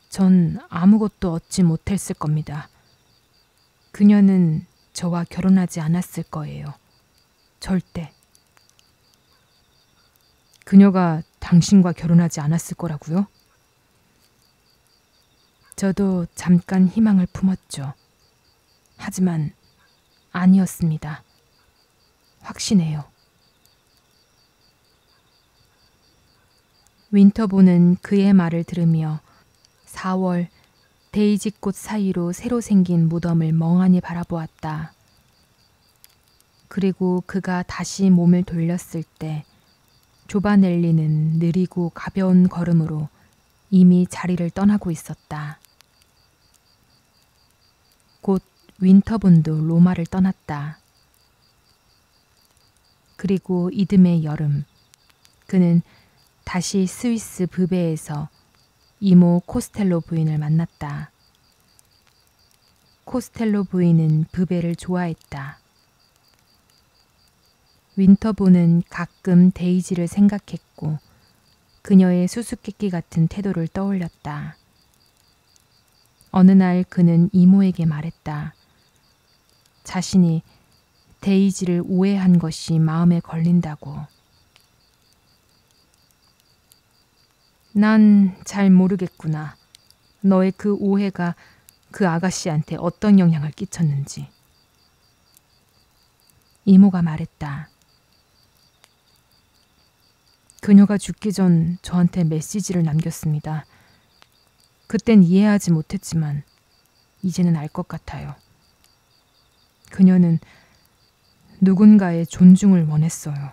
전 아무것도 얻지 못했을 겁니다. 그녀는 저와 결혼하지 않았을 거예요. 절대. 그녀가 당신과 결혼하지 않았을 거라고요? 저도 잠깐 희망을 품었죠. 하지만 아니었습니다. 확신해요. 윈터본은 그의 말을 들으며 4월 데이지꽃 사이로 새로 생긴 무덤을 멍하니 바라보았다. 그리고 그가 다시 몸을 돌렸을 때 조바넬리는 느리고 가벼운 걸음으로 이미 자리를 떠나고 있었다. 곧 윈터본도 로마를 떠났다. 그리고 이듬해 여름, 그는 다시 스위스 브베에서 이모 코스텔로 부인을 만났다. 코스텔로 부인은 브베를 좋아했다. 윈터보는 가끔 데이지를 생각했고 그녀의 수수께끼 같은 태도를 떠올렸다. 어느 날 그는 이모에게 말했다. 자신이 데이지를 오해한 것이 마음에 걸린다고. 난 잘 모르겠구나. 너의 그 오해가 그 아가씨한테 어떤 영향을 끼쳤는지. 이모가 말했다. 그녀가 죽기 전 저한테 메시지를 남겼습니다. 그땐 이해하지 못했지만 이제는 알 것 같아요. 그녀는 누군가의 존중을 원했어요.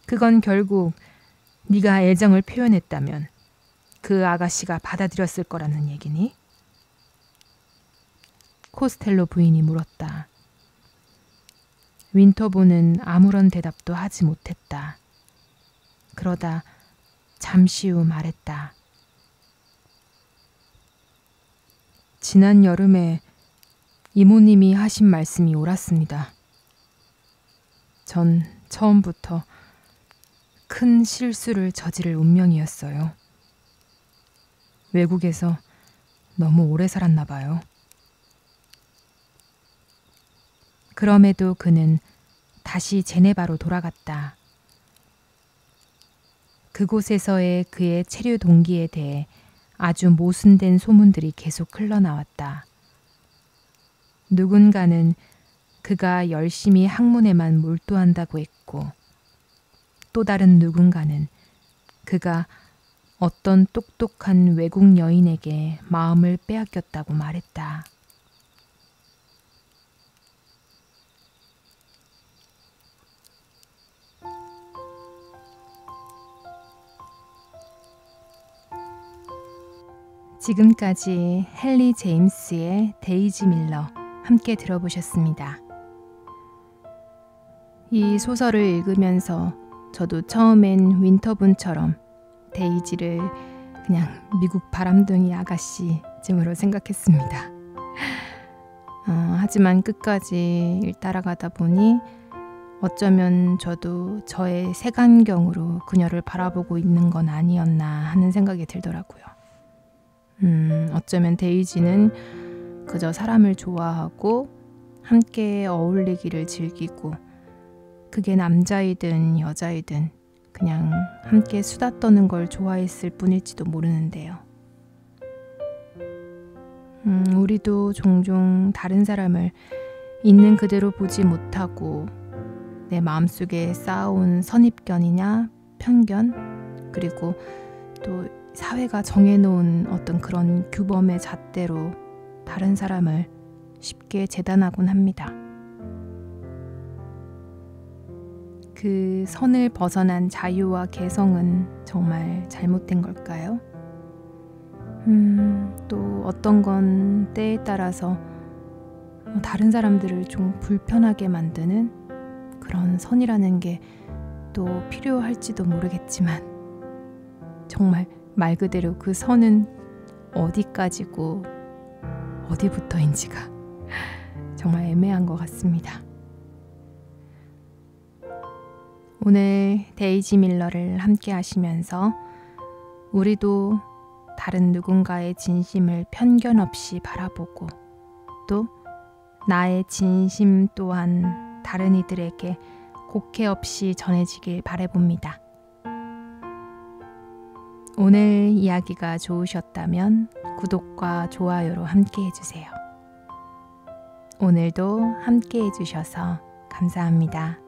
그건 결국 네가 애정을 표현했다면 그 아가씨가 받아들였을 거라는 얘기니? 코스텔로 부인이 물었다. 윈터보는 아무런 대답도 하지 못했다. 그러다 잠시 후 말했다. 지난 여름에 이모님이 하신 말씀이 옳았습니다. 전 처음부터 큰 실수를 저지를 운명이었어요. 외국에서 너무 오래 살았나 봐요. 그럼에도 그는 다시 제네바로 돌아갔다. 그곳에서의 그의 체류 동기에 대해 아주 모순된 소문들이 계속 흘러나왔다. 누군가는 그가 열심히 학문에만 몰두한다고 했고, 또 다른 누군가는 그가 어떤 똑똑한 외국 여인에게 마음을 빼앗겼다고 말했다. 지금까지 헨리 제임스의 데이지 밀러 함께 들어보셨습니다. 이 소설을 읽으면서 저도 처음엔 윈터분처럼 데이지를 그냥 미국 바람둥이 아가씨쯤으로 생각했습니다. 하지만 끝까지 따라가다 보니 어쩌면 저도 저의 색안경으로 그녀를 바라보고 있는 건 아니었나 하는 생각이 들더라고요. 어쩌면 데이지는 그저 사람을 좋아하고 함께 어울리기를 즐기고 그게 남자이든 여자이든 그냥 함께 수다 떠는 걸 좋아했을 뿐일지도 모르는데요. 우리도 종종 다른 사람을 있는 그대로 보지 못하고 내 마음속에 쌓아온 선입견이냐 편견 그리고 또 사회가 정해놓은 어떤 그런 규범의 잣대로 다른 사람을 쉽게 재단하곤 합니다. 그 선을 벗어난 자유와 개성은 정말 잘못된 걸까요? 또 어떤 건 때에 따라서 다른 사람들을 좀 불편하게 만드는 그런 선이라는 게 또 필요할지도 모르겠지만 정말 말 그대로 그 선은 어디까지고 어디부터인지가 정말 애매한 것 같습니다. 오늘 데이지 밀러를 함께 하시면서 우리도 다른 누군가의 진심을 편견 없이 바라보고 또 나의 진심 또한 다른 이들에게 곡해 없이 전해지길 바라봅니다. 오늘 이야기가 좋으셨다면 구독과 좋아요로 함께 해주세요. 오늘도 함께 해주셔서 감사합니다.